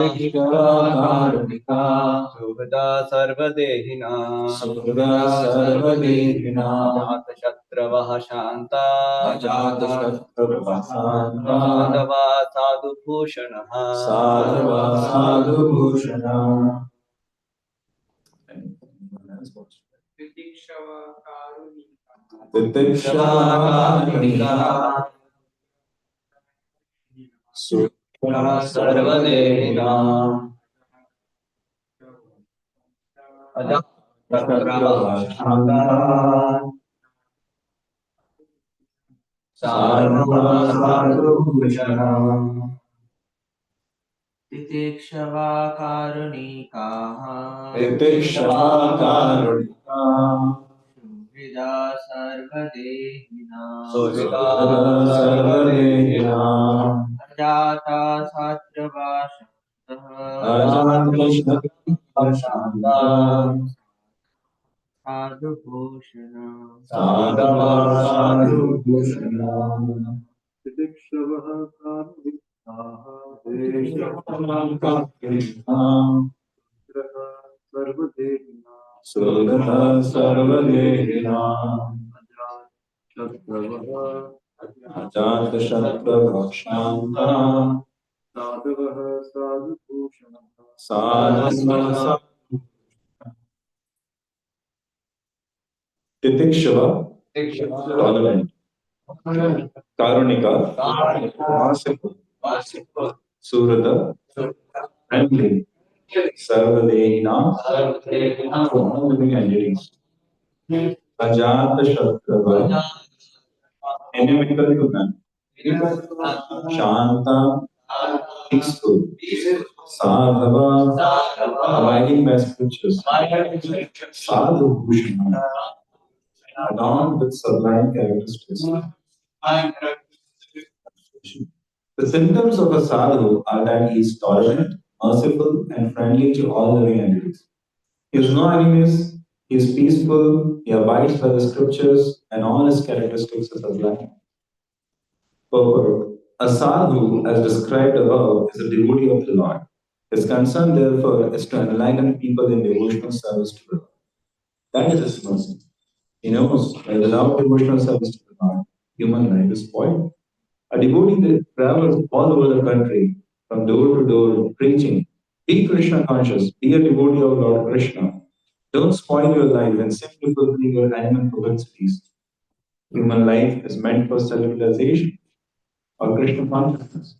कारुणिका सुहृदा सर्वदेहिना अजातशत्रवः Shanta साधवा साधुभूषणः तितिक्षवाकारुणिका सुहृदा सर्वदेहिना अजातशत्रवः Shanta साधवा साधुभूषणः तितिक्षवाकारुणिकाः सुहृदा सर्वदेहिना अजाता छात्रवासन्तः साधुभूषण सर्वदेहिना अजातशत्रवः Shanta साधवा तितिक्षवा tolerant karunika merciful surata friendly sarvadehina all living entities ajata shatrava inimical to man shanta peaceful sadhava abiding by scriptures sadhu bhushana adorned with sublime characteristics. The symptoms of a sadhu are that he is tolerant, merciful, and friendly to all living entities. He has no enemies, he is peaceful, he abides by the scriptures, and all his characteristics are sublime. Purport. A sadhu, as described above, is a devotee of the Lord. His concern, therefore, is to enlighten people in devotional service to the Lord. That is his mercy. He knows that without devotional service to the Lord, human life is spoiled. A devotee that travels all over the country, from door to door, preaching, be Krishna conscious, be a devotee of Lord Krishna. Don't spoil your life and simply fulfill your animal propensities. Human life is meant for self-realization or Krishna consciousness.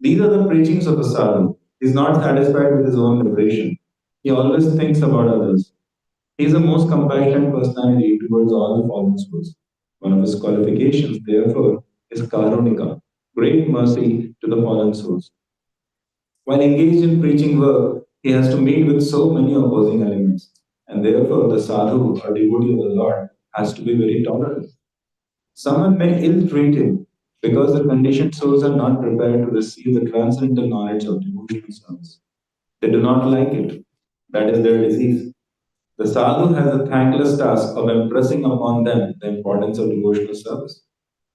These are the preachings of a sadhu. He is not satisfied with his own liberation. He always thinks about others. He is the most compassionate personality towards all the fallen souls. One of his qualifications, therefore, is karunika, great mercy to the fallen souls. While engaged in preaching work, he has to meet with so many opposing elements, and therefore the sadhu or devotee of the Lord has to be very tolerant. Someone may ill treat him because the conditioned souls are not prepared to receive the transcendental knowledge of devotional service. They do not like it. That is their disease. The sadhu has the thankless task of impressing upon them the importance of devotional service.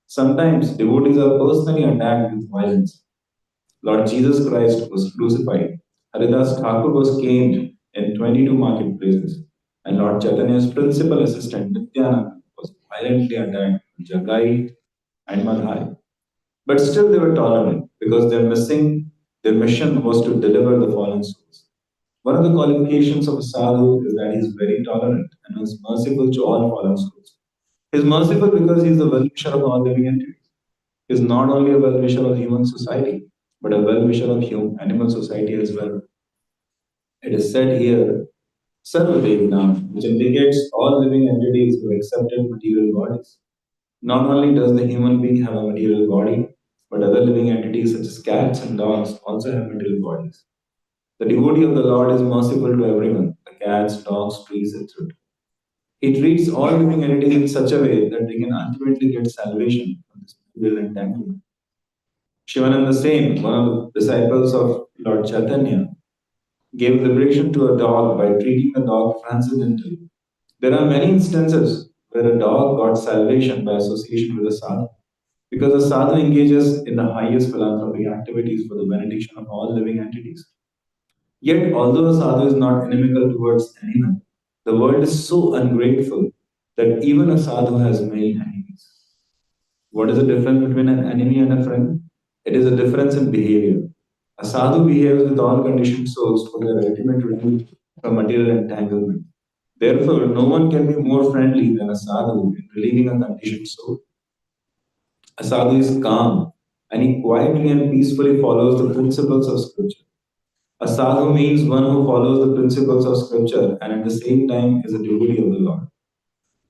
Sometimes devotees are personally attacked with violence. Lord Jesus Christ was crucified. Haridas Thakur was caned in 22 marketplaces. And Lord Chaitanya's principal assistant, Nityananda, was violently attacked in Jagai and Madhai. But still they were tolerant because their mission was to deliver the fallen souls. One of the qualifications of a sadhu is that he is very tolerant and is merciful to all fallen souls. He is merciful because he is the well-wisher of all living entities. He is not only a well-wisher of human society, but a well-wisher of animal society as well. It is said here, Sarvadevina, which indicates all living entities who accepted material bodies. Not only does the human being have a material body, but other living entities such as cats and dogs also have material bodies. The devotee of the Lord is merciful to everyone, the cats, dogs, trees, etc. He treats all living entities in such a way that they can ultimately get salvation from this material entanglement. Shivananda Sen, one of the disciples of Lord Chaitanya, gave liberation to a dog by treating the dog transcendentally. There are many instances where a dog got salvation by association with a sadhu. Because the sadhu engages in the highest philanthropic activities for the benediction of all living entities. Yet, although a sadhu is not inimical towards anyone, the world is so ungrateful that even a sadhu has many enemies. What is the difference between an enemy and a friend? It is a difference in behavior. A sadhu behaves with all conditioned souls for their ultimate relief from material entanglement. Therefore, no one can be more friendly than a sadhu in relieving a conditioned soul. A sadhu is calm and he quietly and peacefully follows the principles of scripture. A sadhu means one who follows the principles of scripture and at the same time is a devotee of the Lord.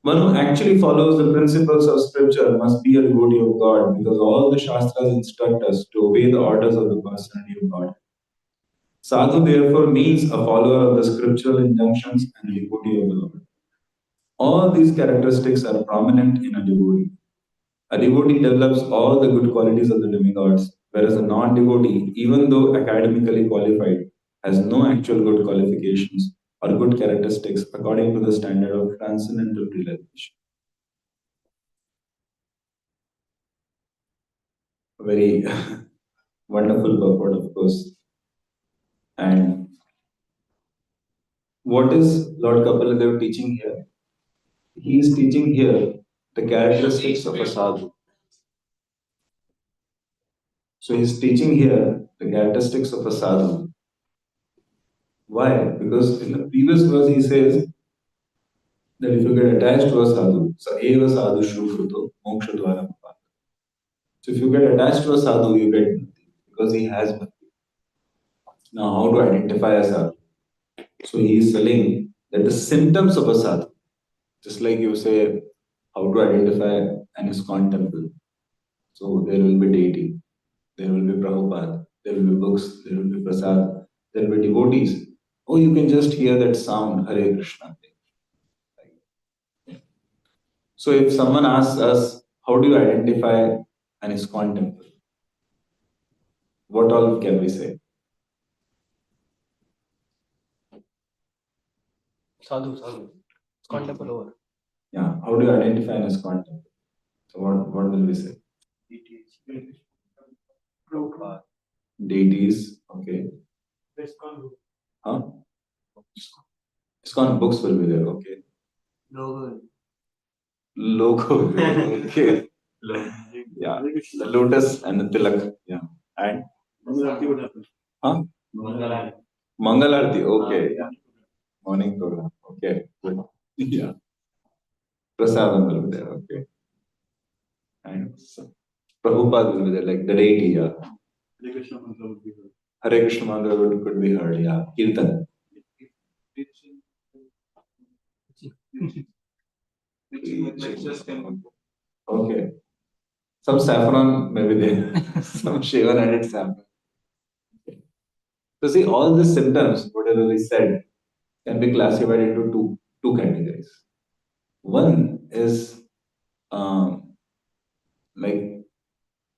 One who actually follows the principles of scripture must be a devotee of God because all the Shastras instruct us to obey the orders of the personality of God. Sadhu therefore means a follower of the scriptural injunctions and a devotee of the Lord. All these characteristics are prominent in a devotee. A devotee develops all the good qualities of the demigods, whereas a non devotee, even though academically qualified, has no actual good qualifications or good characteristics according to the standard of transcendental realization. A very wonderful purport, of course. And what is Lord Kapil teaching here? He is teaching here the characteristics of a sadhu. So he's teaching here the characteristics of a sadhu. Why? Because in the previous verse he says that if you get attached to a sadhu, so eva sadhu shruto moksha dwara. So if you get attached to a sadhu, you get bhakti because he has bhakti. Now, how to identify a sadhu? So he is telling that the symptoms of a sadhu, just like you say, how to identify an ISKCON temple. So there will be deity, there will be Prabhupada, there will be books, there will be prasad, there will be devotees. Oh, you can just hear that sound, Hare Krishna. So if someone asks us, how do you identify an ISKCON temple? What all can we say? Sadhu, sadhu. ISKCON temple over. Yeah, how do you identify an ISKCON temple? So what will we say? Prabhupada. Deities, okay. Huh? ISKCON books will be there, okay. Logo. Logo will be there, okay. Yeah, the lotus and the tilak, yeah. And huh? Mangalarti, okay, yeah. Morning program, okay. Good. Yeah. Prasadam will be there, okay. And so, Prabhupada will be there, like the deity, yeah. Hare Krishna mantra could be heard, yeah. Kirtan. Okay. Some saffron may be there. Some shaven added saffron. So see, all these symptoms, whatever we said, can be classified into two categories. One is like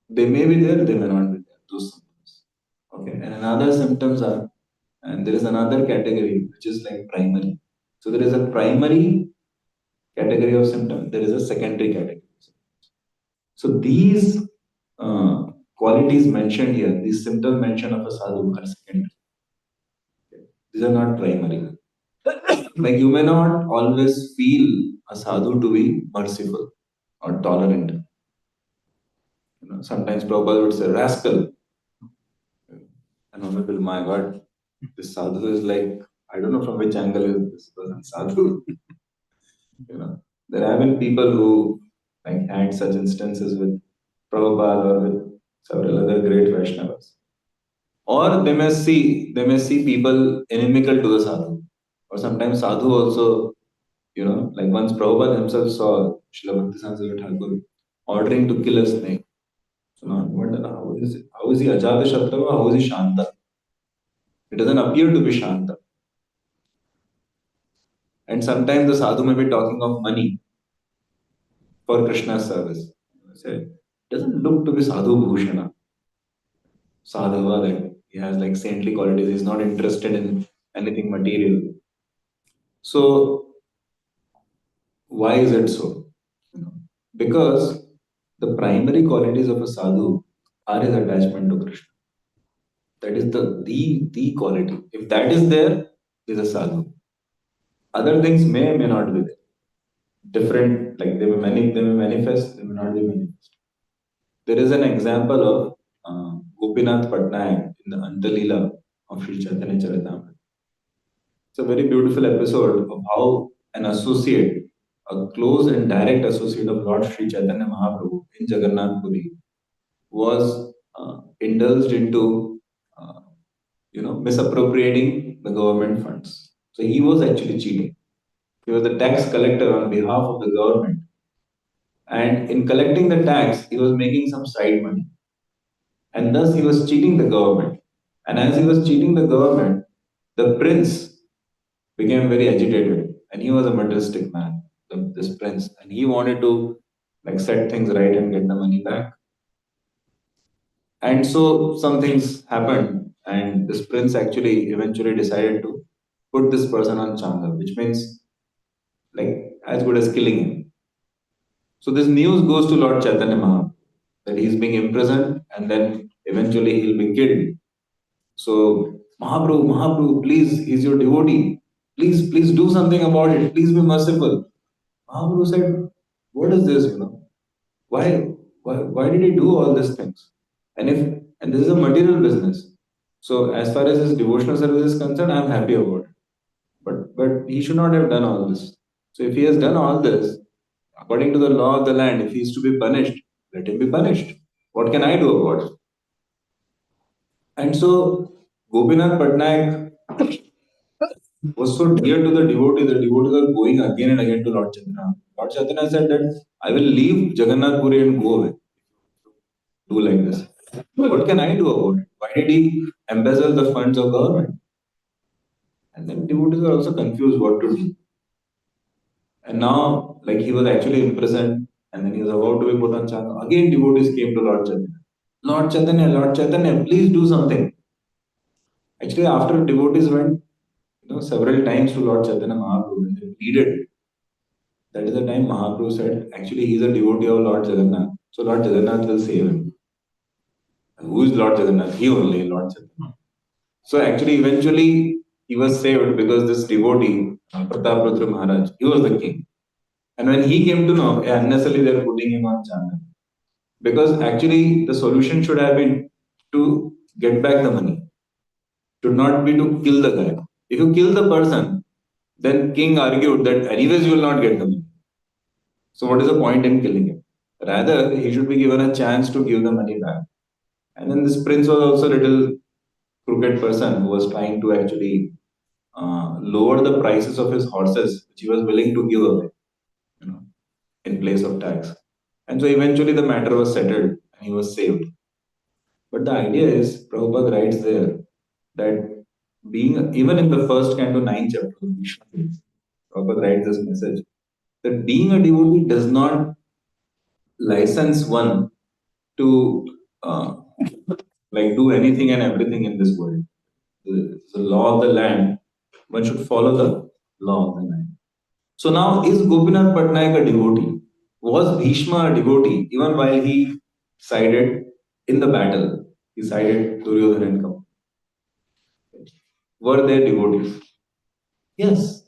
they may be there, they may not be there. Those symptoms. Okay. And another symptoms are, and there is another category which is like primary. So there is a primary category of symptom. There is a secondary category. So these qualities mentioned here, these symptoms mentioned of a sadhu are secondary. These are not primary. Like you may not always feel a sadhu to be merciful or tolerant. Sometimes Prabhupada would say, rascal. And one will, my God, this sadhu is like, I don't know from which angle is this person sadhu. There have been people who like had such instances with Prabhupada or with several other great Vaishnavas. Or they may see people inimical to the sadhu. Or sometimes sadhu also, like once Prabhupada himself saw Srila Bhakti Thakur ordering to kill a snake. So now I wonder how is he Ajata Shatrava, how is he Shanta? It doesn't appear to be Shanta. And sometimes the sadhu may be talking of money for Krishna's service. Say, doesn't look to be sadhu bhushana. Sadhava, like he has like saintly qualities, he's not interested in anything material. So Why is it so? You know, because the primary qualities of a sadhu are his attachment to Krishna. That is the quality. If that is there, he's a sadhu. Other things may not be there. Different, like they may manifest, they may not be manifest. There is an example of Gopinath Patnaik in the Antalila of Sri Chaitanya Charitamrita. It's a very beautiful episode of how an associate, a close and direct associate of Lord Sri Chaitanya Mahaprabhu in Jagannath Puri, was indulged into, misappropriating the government funds. So he was actually cheating. He was the tax collector on behalf of the government, and in collecting the tax, he was making some side money, and thus he was cheating the government. And as he was cheating the government, the prince became very agitated, and he was a materialistic man, this prince, and he wanted to like set things right and get the money back. And so some things happened, and this prince actually eventually decided to put this person on changa, which means like as good as killing him. So this news goes to Lord Chaitanya Mahaprabhu that he's being imprisoned and then eventually he'll be killed. So Mahaprabhu, please, he's your devotee. Please do something about it. Please be merciful. Mahaprabhu said, what is this, Why, why did he do all these things? And this is a material business. So as far as his devotional service is concerned, I'm happy about it. But he should not have done all this. So if he has done all this, according to the law of the land, if he is to be punished, let him be punished. What can I do about it? And so Gopinath Patnaik was so dear to the devotees are going again and again to Lord Chaitanya. Lord Chaitanya said that I will leave Jagannath Puri and go away. Do like this. What can I do about it? Why did he embezzle the funds of government? And then devotees are also confused what to do. And now, like he was actually imprisoned and then he was about to be put on charge. Again, devotees came to Lord Chaitanya. Lord Chaitanya, please do something. Actually, after devotees went, several times to Lord Chaitanya Mahaprabhu and they pleaded, that is the time Mahaprabhu said, actually, he is a devotee of Lord Jagannath. So Lord Jagannath will save him. Who is Lord Jagannath? He only, Lord Chaitanya. So actually, eventually, he was saved because this devotee, Prataprutra Maharaj, he was the king. And when he came to know, unnecessarily they are putting him on channel. Because actually, the solution should have been to get back the money. Should not be to kill the guy. If you kill the person, then king argued that anyways you will not get the money. So what is the point in killing him? Rather, he should be given a chance to give the money back. And then this prince was also a little crooked person who was trying to actually lower the prices of his horses, which he was willing to give away, you know, in place of tax. And so eventually the matter was settled and he was saved. But the idea is, Prabhupada writes there that being, even in the first canto, 9th chapter, Prabhupada writes this message that being a devotee does not license one to like do anything and everything in this world. The law of the land, one should follow the law of the land. So now, is Gopinath Patnaik a devotee? Was Bhishma a devotee even while he sided in the battle? He sided Duryodhana and company. Were they devotees? Yes,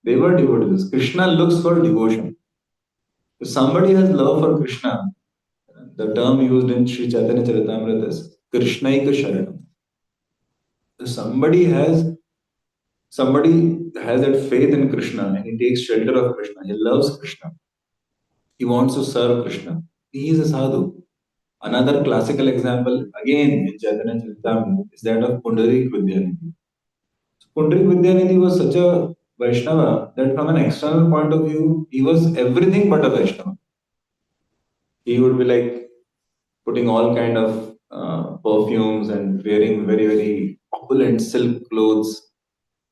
they were devotees. Krishna looks for devotion. If somebody has love for Krishna, the term used in Sri Chaitanya Charitamrita is Krishnaika Sharanam. If somebody has that faith in Krishna and he takes shelter of Krishna, he loves Krishna, he wants to serve Krishna, he is a sadhu. Another classical example, again in Chaitanya Charitamrita, is that of Pundarik Vidyanidhi. So Pundarik Vidyanidhi was such a Vaishnava that from an external point of view, he was everything but a Vaishnava. He would be like putting all kind of perfumes and wearing very, very opulent silk clothes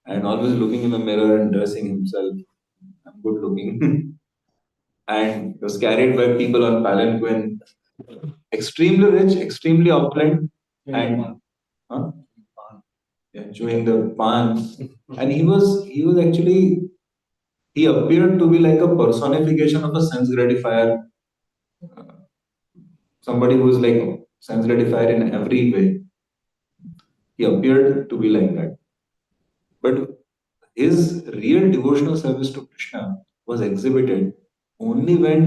and always looking in the mirror and dressing himself. I'm good looking. And was carried by people on palanquin, extremely rich, extremely opulent, and huh? Yeah, chewing the pan. And he was actually he appeared to be like a personification of a sense gratifier, somebody who is like sense gratifier in every way. He appeared to be like that. But his real devotional service to Krishna was exhibited only when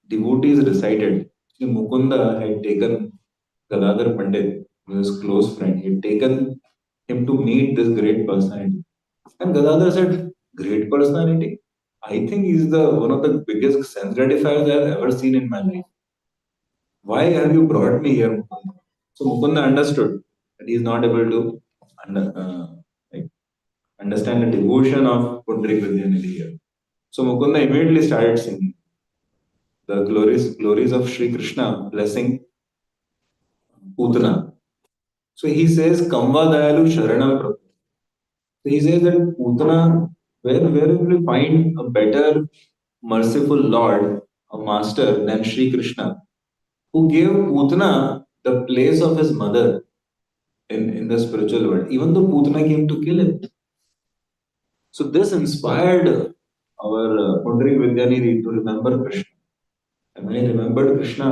devotees recited. See, Mukunda had taken Gadadhar Pandit, his close friend, he had taken him to meet this great personality. And Gadadhar said, "Great personality? I think he's the one of the biggest sense gratifiers I've ever seen in my life. Why have you brought me here, Mukunda?" So Mukunda understood that he's not able to like, understand the devotion of Pundrik Vidyanidhi here. So Mukunda immediately started singing the glories of Sri Krishna, blessing Putana. So he says, Kamva Dayalu Sharanam Prabhu. So he says that Putana, where will we find a better merciful Lord, a master than Sri Krishna, who gave Putana the place of his mother in the spiritual world, even though Putana came to kill him. So this inspired our Pundrik Vidyanidhi to remember Krishna. And when he remembered Krishna,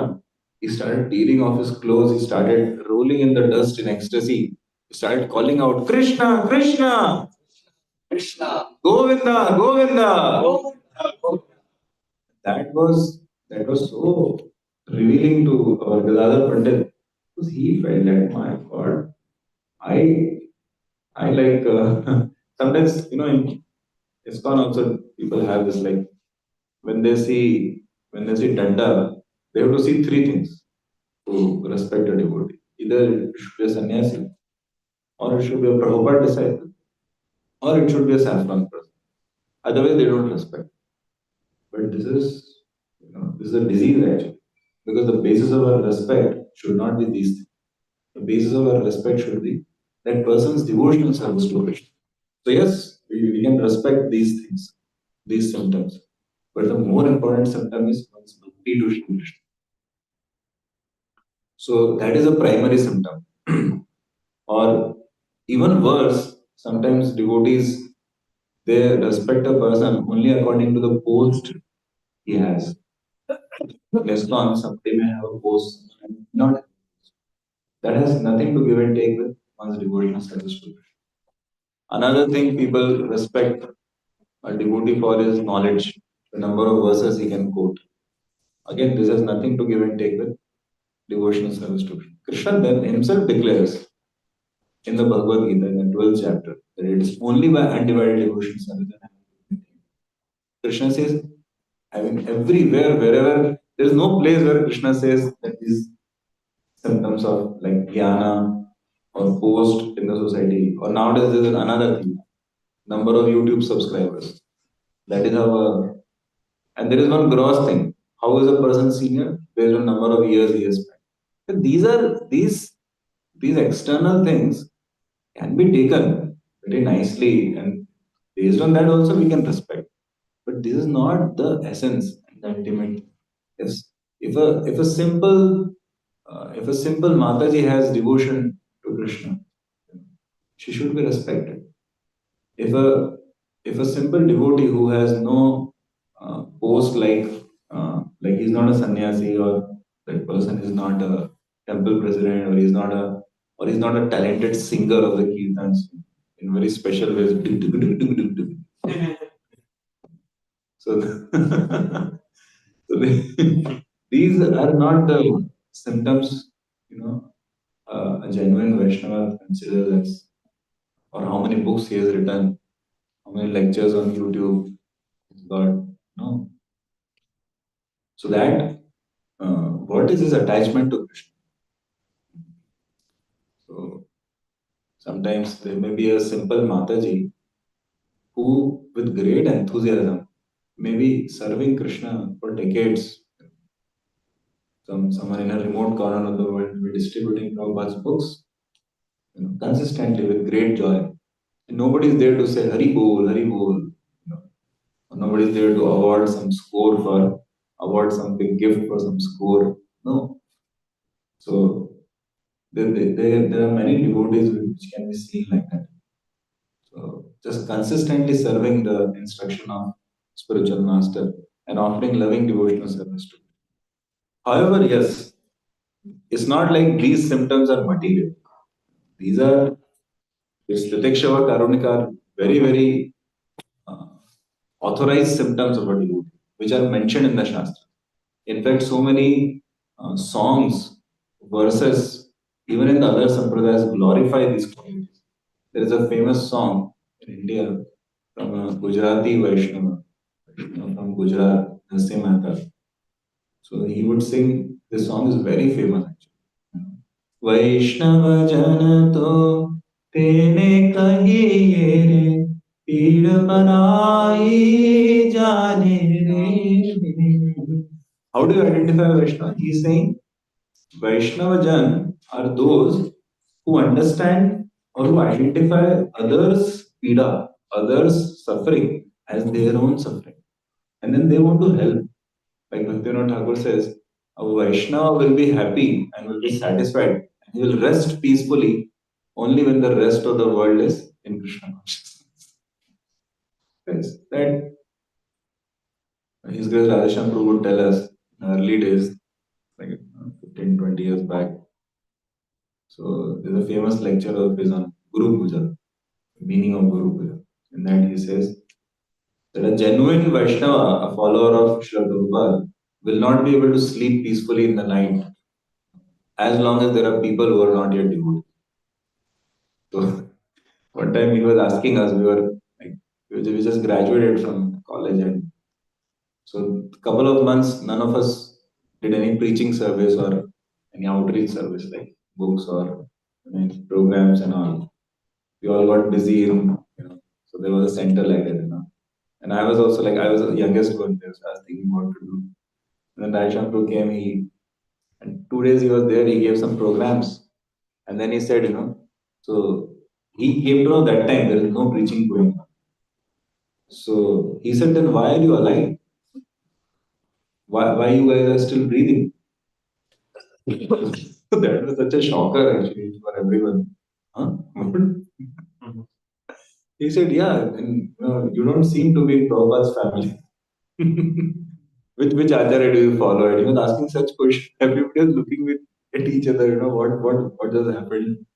he started tearing off his clothes, he started rolling in the dust in ecstasy, he started calling out, Krishna, Krishna, Krishna, Govinda, Govinda. That was so revealing to our Gadadhar Pandit because he felt that my God, I I like sometimes in ISKCON also people have this like when they see danda, they have to see three things to respect a devotee. Either it should be a sannyasi, or it should be a Prabhupada disciple, or it should be a saffron person. Otherwise, they don't respect. But this is a disease actually, because the basis of our respect should not be these things. The basis of our respect should be that person's devotional service to Krishna. So yes, we can respect these things, these symptoms. But the more important symptom is one's bhakti to Shri Krishna. So that is a primary symptom. Or even worse, sometimes devotees they respect a person only according to the post he has. ISKCON, somebody may have a post, somebody may not. That has nothing to give and take with one's devotional service to Krishna. Another thing people respect a devotee for is knowledge, the number of verses he can quote. Again, this has nothing to give and take with devotional service to Krishna. Krishna then himself declares in the Bhagavad Gita in the 12th chapter that it is only by undivided devotion service that I am. Krishna says, I mean, everywhere, wherever, there is no place where Krishna says that these symptoms of like jnana or post in the society, or nowadays there is another thing, number of YouTube subscribers. That is how, and there is one gross thing. How is a person senior based on number of years he has spent? But these external things can be taken very nicely, and based on that also we can respect. But this is not the essence and the ultimate. Yes, if a simple Mataji has devotion to Krishna, she should be respected. If a simple devotee who has no post like he's not a sannyasi, or that person is not a temple president, or he's not a talented singer of the kirtans in very special ways. So, these are not the symptoms, a genuine Vaishnava considers as, or how many books he has written, how many lectures on YouTube he's got. No. So that, what is his attachment to Krishna? So sometimes there may be a simple Mataji who, with great enthusiasm, may be serving Krishna for decades. Someone in a remote corner of the world will be distributing Prabhupada's books, consistently with great joy. And nobody is there to say Hari Bol, Hari Bol. Nobody is there to award some big gift for some score. No. So there are many devotees which can be seen like that. So just consistently serving the instruction of spiritual master, and offering loving devotional service to him. However, yes, it's not like these symptoms are material. These are, this Titikshava Karunika are very, very uh, authorized symptoms of a devotee, which are mentioned in the Shastra. In fact, so many songs, verses, even in the other sampradayas, glorify these qualities. There is a famous song in India from a Gujarati Vaishnava, from Gujarat, Nasim Mehta. So he would sing, this song is very famous actually. वैष्णव जन तो तेने कहिए रे पीड़ बनाई जाने रे. How do you identify Vaishnava? He is saying Vaishnava Jan are those who understand or who identify others' pida, others' suffering as their own suffering. And then they want to help. Like Bhaktivinoda Thakur says, a Vaishnava will be happy and will be satisfied. And he will rest peacefully only when the rest of the world is in Krishna consciousness. Yes, that His Grace Radheshyam Prabhu would tell us in early days, like 15, 20 years back. So there's a famous lecture of his on Guru Puja, meaning of Guru Puja. In that he says that a genuine Vaishnava, a follower of Srila Prabhupada, will not be able to sleep peacefully in the night as long as there are people who are not yet devoted. So one time he was asking us, we were like, we just graduated from college, and so a couple of months, none of us did any preaching service or any outreach service like books or programs and all. We all got busy in, so there was a center like that. And I was also like, I was the youngest one there, so I was thinking what to do. And then Rai Shankar came, and 2 days he was there, he gave some programs. And then he said, so he came to know that time there is no preaching going on. So he said, then why are you alive? Why you guys are still breathing? So that was such a shocker actually for everyone. Huh? He said, yeah, and, you don't seem to be in Prabhupada's family. Which acharya do you follow? And he was asking such questions. Everybody was looking at each other, what just happened?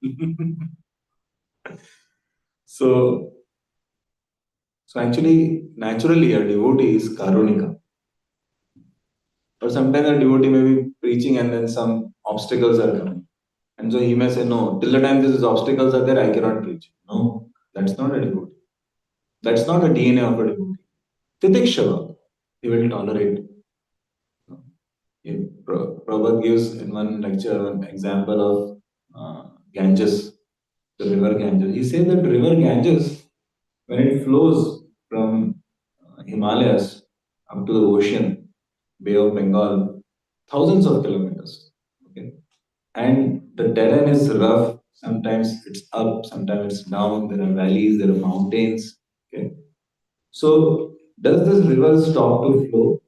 So, so actually, naturally, a devotee is karunika. Or sometimes a devotee may be preaching and then some obstacles are coming. And so he may say, no, till the time these obstacles are there, I cannot preach. No, that's not a devotee. That's not a DNA of a devotee. Titikshava, he will tolerate. Prabhupada gives in one lecture an example of Ganges, the river Ganges. He says that river Ganges, when it flows from Himalayas up to the ocean, Bay of Bengal, thousands of kilometers. Okay, and the terrain is rough. Sometimes it's up, sometimes it's down. There are valleys, there are mountains. Okay, so does this river stop to flow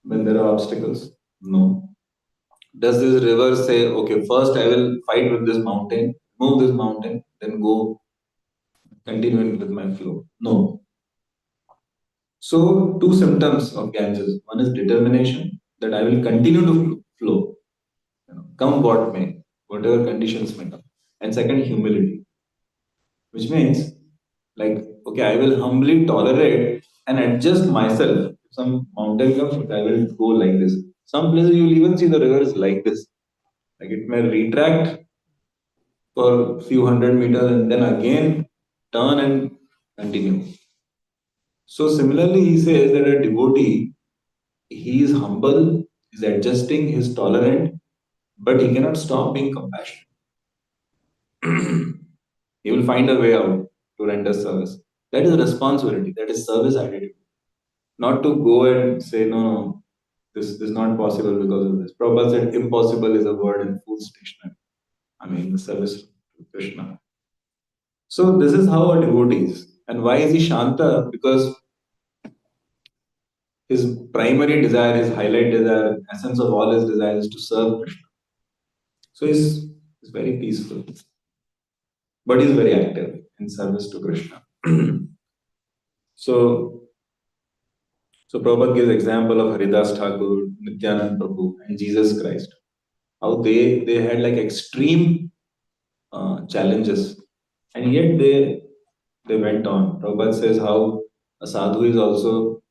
when there are obstacles? No. Does this river say, okay, first I will fight with this mountain, move this mountain, then go continuing with my flow? No. So, two symptoms of Ganges. One is determination, that I will continue to flow, come what may, whatever conditions may come. And second, humility, which means, like, okay, I will humbly tolerate and adjust myself. If some mountain comes, okay, I will go like this. Some places you will even see the river is like this. Like it may retract for a few hundred meters and then again turn and continue. So similarly, he says that a devotee, he is humble, is adjusting, he is tolerant, but he cannot stop being compassionate. He will find a way out to render service. That is responsibility, that is service attitude. Not to go and say, no, no, this is not possible because of this. Prabhupada said impossible is a word in food dictionary. I mean, the service to Krishna. So this is how a devotee is. And why is he Shanta? Because his primary desire, his highlight desire, essence of all his desires is to serve Krishna. So he's very peaceful. But he's very active in service to Krishna. So So Prabhupada gives example of Haridas Thakur, Nityanand Prabhu, and Jesus Christ. How they had like extreme challenges, and yet they went on. Prabhupada says how a sadhu is also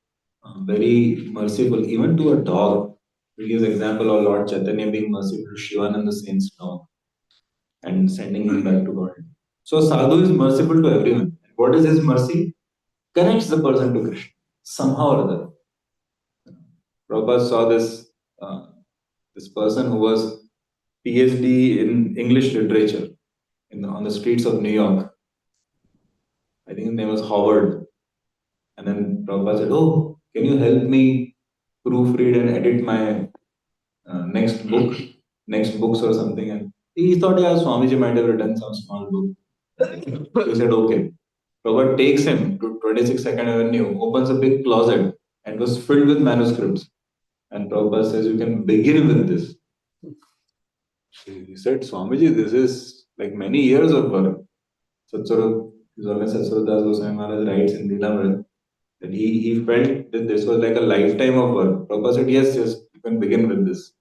very merciful, even to a dog. He gives example of Lord Chaitanya being merciful to Shivananda Saint's dog and sending him back to God. So sadhu is merciful to everyone. What is his mercy? Connects the person to Krishna somehow or other. Prabhupada saw this person who was PhD in English literature on the streets of New York. I think his name was Howard. And then Prabhupada said, "Oh, can you help me proofread and edit my next books or something?" And he thought, yeah, Swamiji might have written some small book. So he said, okay. Prabhupada takes him to 26 Second Avenue, opens a big closet, and was filled with manuscripts. And Prabhupada says, you can begin with this. He said, Swamiji, this is like many years of work. Satsuru, His Holiness Satsuradas Goswami Maharaj writes in Leelamrit that he felt that this was like a lifetime of work. Prabhupada said, yes, you can begin with this.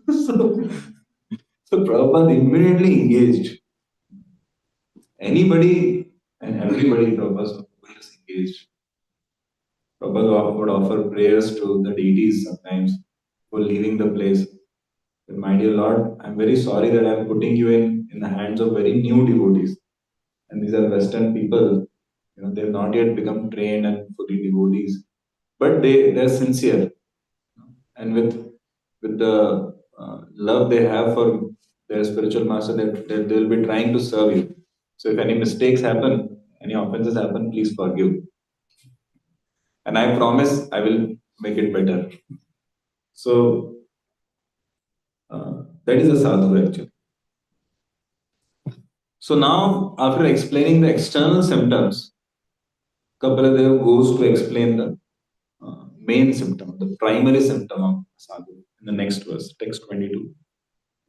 so, so Prabhupada immediately engaged. Anybody and everybody Prabhupada was engaged. Prabhupada would offer prayers to the deities sometimes for leaving the place. But my dear Lord, I'm very sorry that I'm putting you in the hands of very new devotees. And these are Western people. They've not yet become trained and fully devotees. But they're sincere. And with the love they have for their spiritual master, they'll be trying to serve you. So if any mistakes happen, any offenses happen, please forgive. And I promise I will make it better. So that is a sadhu actually. So now, after explaining the external symptoms, Kapil goes to explain the main symptom, the primary symptom of sadhu in the next verse, text 22.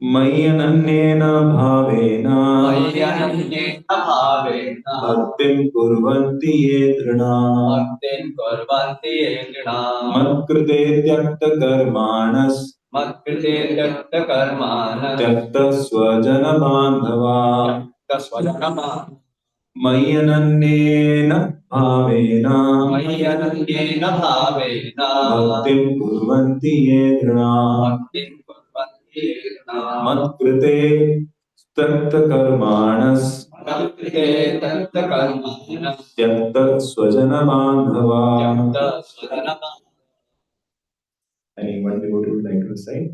मय्यनन्येन भावेन मय्यनन्येन भावेन भक्तिं कुर्वन्ति ये दृढाः भक्तिं कुर्वन्ति ये दृढाः मत्कृते त्यक्तकर्माणस् मत्कृते त्यक्तकर्माणः त्यक्तस्वजनबान्धवाः त्यक्तस्वजनबान्धवाः मय्यनन्येन भावेन मय्यनन्येन भावेन भक्तिं कुर्वन्ति ये दृढाः भक्तिं कुर्वन्ति ये दृढाः मत्कृते त्यक्तकर्माणस् मत्कृते त्यक्तकर्माणः त्यक्तस्वजनबान्धवाः. त्यक्तस्वजनबान्धवाः. Anyone devotee would like to recite?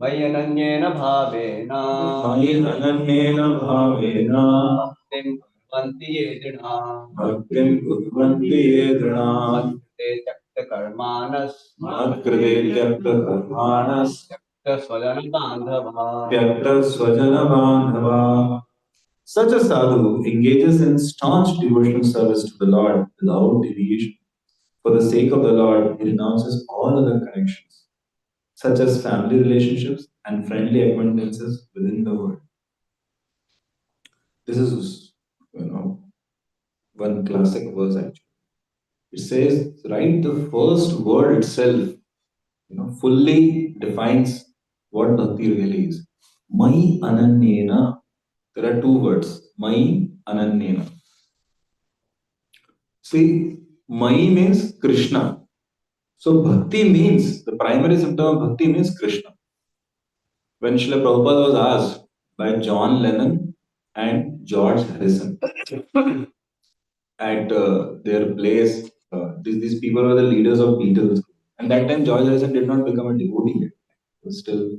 मय्यनन्येन भावेन मय्यनन्येन भावेन भक्तिं कुर्वन्ति ये दृढाः भक्तिं कुर्वन्ति ये दृढाः मत्कृते त्यक्तकर्माणः मत्कृते त्यक्तकर्माणस् त्यक्तस्वजनबान्धवाः. त्यक्तस्वजनबान्धवाः. Such a sadhu engages in staunch devotional service to the Lord without deviation. For the sake of the Lord, he renounces all other connections, such as family relationships and friendly acquaintances within the world. This is, one classic verse actually. It says, right, the first word itself, fully defines what bhakti really is. Mai ananyena. There are two words, Mai ananyena. See, Mai means Krishna. So bhakti means, the primary symptom of bhakti means Krishna. When Srila Prabhupada was asked by John Lennon and George Harrison at their place, these people were the leaders of Beatles. And that time George Harrison did not become a devotee yet. He was still.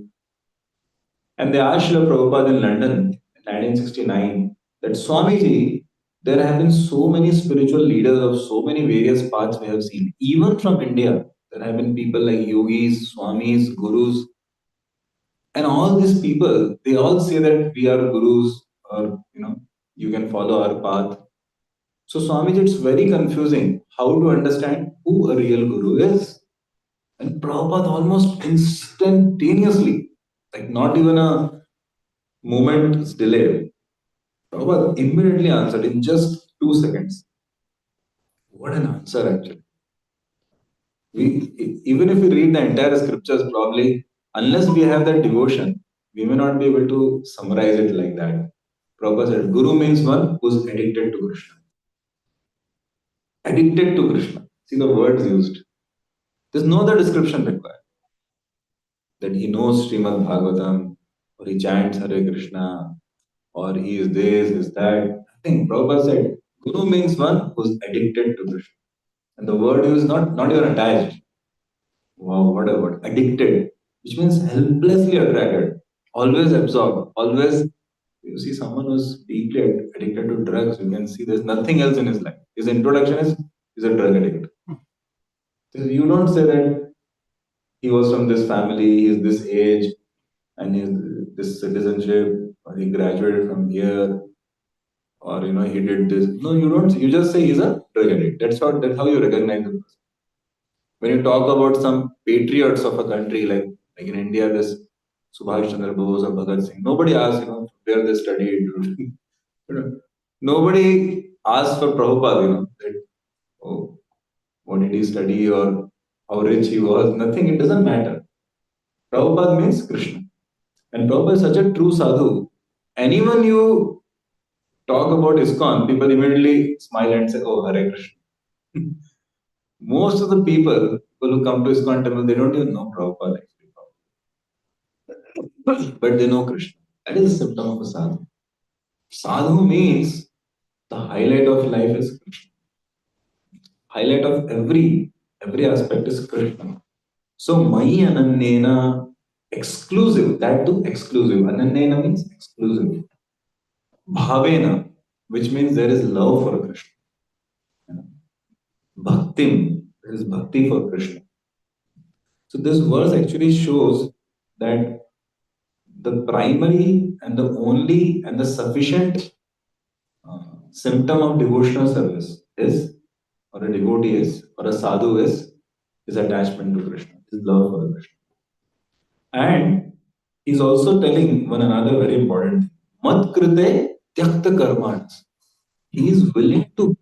And they asked Srila Prabhupada in London in 1969 that Swamiji, there have been so many spiritual leaders of so many various paths we have seen. Even from India, there have been people like yogis, swamis, gurus. And all these people, they all say that we are gurus or, you can follow our path. So Swamiji, it's very confusing how to understand who a real guru is. And Prabhupada almost instantaneously, like not even a moment's delay, Prabhupada immediately answered in just 2 seconds. What an answer, actually. Even if we read the entire scriptures, probably unless we have that devotion, we may not be able to summarize it like that. Prabhupada said, Guru means one who's addicted to Krishna. Addicted to Krishna. See the words used. There's no other description required. That he knows Srimad Bhagavatam, or he chants Hare Krishna, or he is this, is that. I think Prabhupada said, Guru means one who's addicted to Krishna. And the word is not even attached. Wow, what a word. Addicted, which means helplessly attracted, always absorbed, always. You see someone who's deeply addicted to drugs, you can see there's nothing else in his life. His introduction is he's a drug addict. So you don't say that he was from this family, he's this age, and he's this citizenship, or he graduated from here, or he did this. No, you don't. You just say he's a drug addict. That's how you recognize him. When you talk about some patriots of a country like in India, this Subhash Chandra Bose or Bhagat Singh, nobody asks, where they studied. Nobody asks for Prabhupada, that, oh, what did he study or how rich he was. Nothing, it doesn't matter. Prabhupada means Krishna. And Prabhupada is such a true sadhu. Anyone you talk about ISKCON, people immediately smile and say, oh, Hare Krishna. Most of the people who come to ISKCON temple, they don't even know Prabhupada actually. But they know Krishna. That is a symptom of a sadhu. Sadhu means the highlight of life is Krishna. Highlight of every aspect is Krishna. So Mai Ananyena, exclusive, that too exclusive. Ananyena means exclusive. Bhavena, which means there is love for Krishna. Bhaktim, there is bhakti for Krishna. So this verse actually shows that the primary and the only and the sufficient symptom of devotional service is, or a devotee is, or a sadhu is attachment to Krishna, is love for Krishna. And he's also telling one another very important thing. Mat krite tyakta karmanas. He is willing to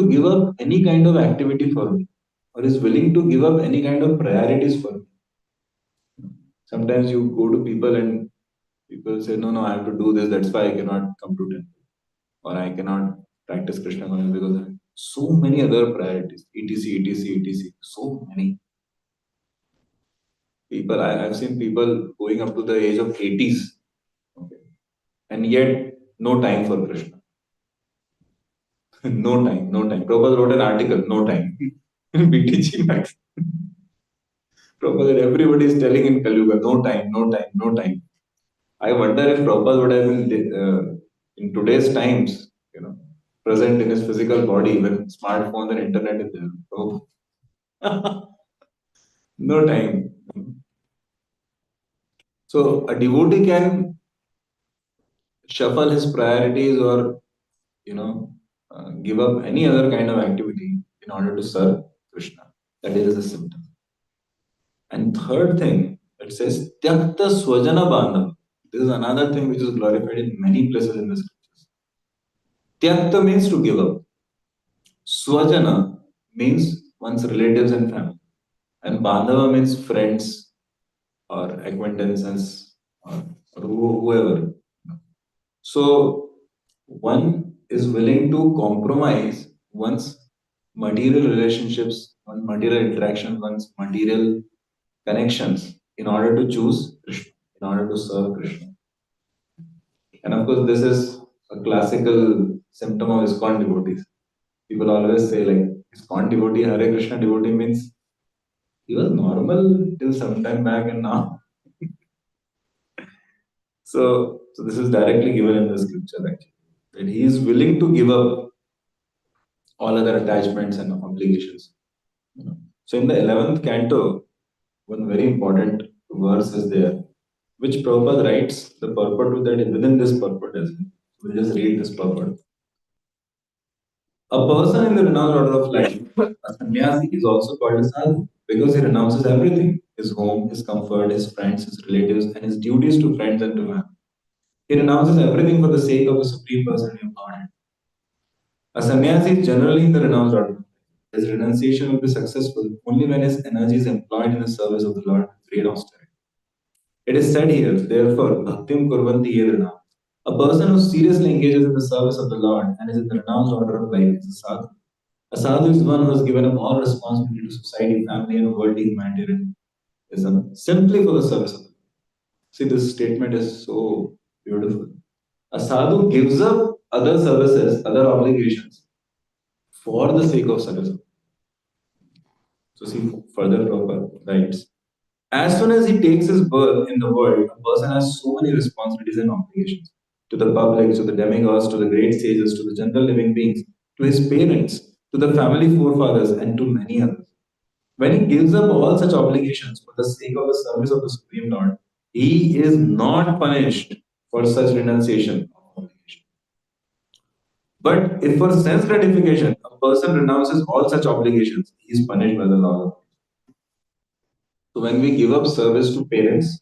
give up any kind of activity for me, or is willing to give up any kind of priorities for me. Sometimes you go to people and people say, no, I have to do this, that's why I cannot come to temple, or I cannot practice Krishna consciousness because I have so many other priorities, etc. So many. I've seen people going up to the age of 80s, okay, and yet no time for Krishna. No time. Prabhupada wrote an article, no time. BTG Max. Prabhupada, everybody is telling in Kalyuga, no time. I wonder if Prabhupada would have been in today's times, present in his physical body when smartphones and internet is there. No time. So a devotee can shuffle his priorities or give up any other kind of activity in order to serve Krishna. That is a symptom. And third thing, it says Tyakta Swajana Bandhav. This is another thing which is glorified in many places in the scriptures. Tyakta means to give up. Swajana means one's relatives and family. And Bandhava means friends or acquaintances or whoever. So one is willing to compromise one's material relationships, one's material interaction, one's material connections in order to choose Krishna, in order to serve Krishna. And of course, this is a classical symptom of ISKCON devotees. People always say, like, ISKCON devotee, Hare Krishna devotee means he was normal till some time back and now. So this is directly given in the scripture actually. That he is willing to give up all other attachments and obligations. So in the 11th canto, one very important verse is there, which Prabhupada writes the purport to that within this purport as well. We'll just read this purport. A person in the renounced order of life, a sannyasi, is also called a sadhu because he renounces everything: his home, his comfort, his friends, his relatives, and his duties to friends and to man. He renounces everything for the sake of the Supreme Personality of Godhead. A sannyasi is generally in the renounced order. His renunciation will be successful only when his energy is employed in the service of the Lord with great austerity. It is said here, therefore, bhaktim kurvanti yedana. A person who seriously engages in the service of the Lord and is in the renounced order of life is a sadhu. A sadhu is one who has given up all responsibility to society, family, and worldly humanitarianism simply for the service of the Lord. See, this statement is so beautiful. A sadhu gives up other services, other obligations for the sake of service. So, see, further Prabhupada writes. As soon as he takes his birth in the world, a person has so many responsibilities and obligations to the public, to the demigods, to the great sages, to the general living beings, to his parents, to the family forefathers, and to many others. When he gives up all such obligations for the sake of the service of the Supreme Lord, he is not punished for such renunciation of obligation. But if for sense gratification a person renounces all such obligations, he is punished by the law. So when we give up service to parents,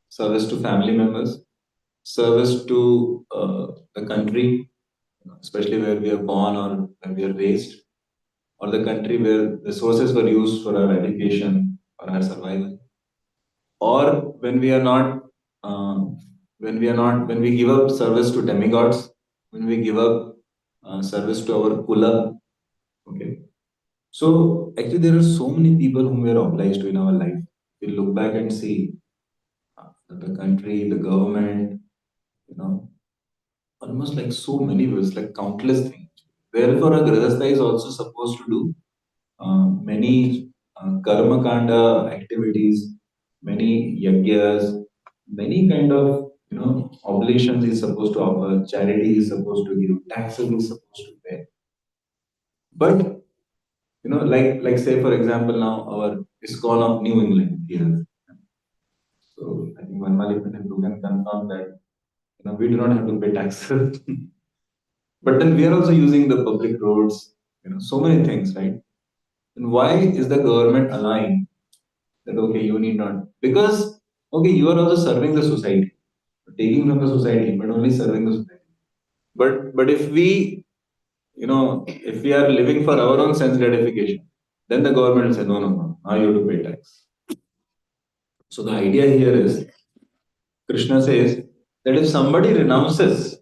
service to family members, service to the country, especially where we are born or where we are raised, or the country where resources were used for our education or our survival, or when we give up service to demigods, when we give up service to our kula, okay. So actually, there are so many people whom we are obliged to in our life. We look back and see the country, the government, you know, almost like so many ways, like countless things. Therefore, a grihastha is also supposed to do many karma kanda activities, many yagyas, many kind of oblations is supposed to offer, charity is supposed to give, taxes is supposed to pay. But like say for example now our ISKCON of New England here. So I think Vanmali Pindu can confirm that we do not have to pay taxes. But then we are also using the public roads, so many things, right? And why is the government allowing that, okay, you need not? Because, okay, you are also serving the society, taking from the society, but only serving the society. But if we are living for our own sense gratification, then the government will say, no, no, no, now you have to pay tax. So the idea here is, Krishna says that if somebody renounces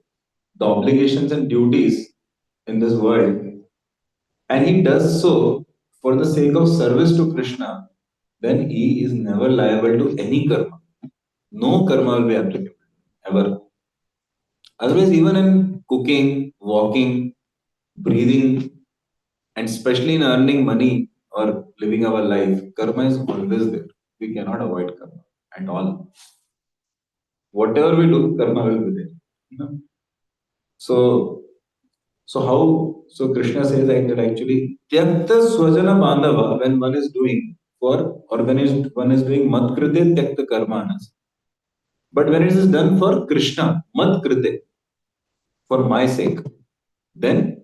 the obligations and duties in this world, and he does so for the sake of service to Krishna, then he is never liable to any karma. No karma will be applicable ever. Otherwise, even in cooking, walking, breathing, and especially in earning money or living our life, karma is always there. We cannot avoid karma at all. Whatever we do, karma will be there. So so Krishna says like that actually tyakta swajana bandhava when one is doing for or when one is doing mat krite tyakta karmanas. But when it is done for Krishna, mat krite, for my sake, then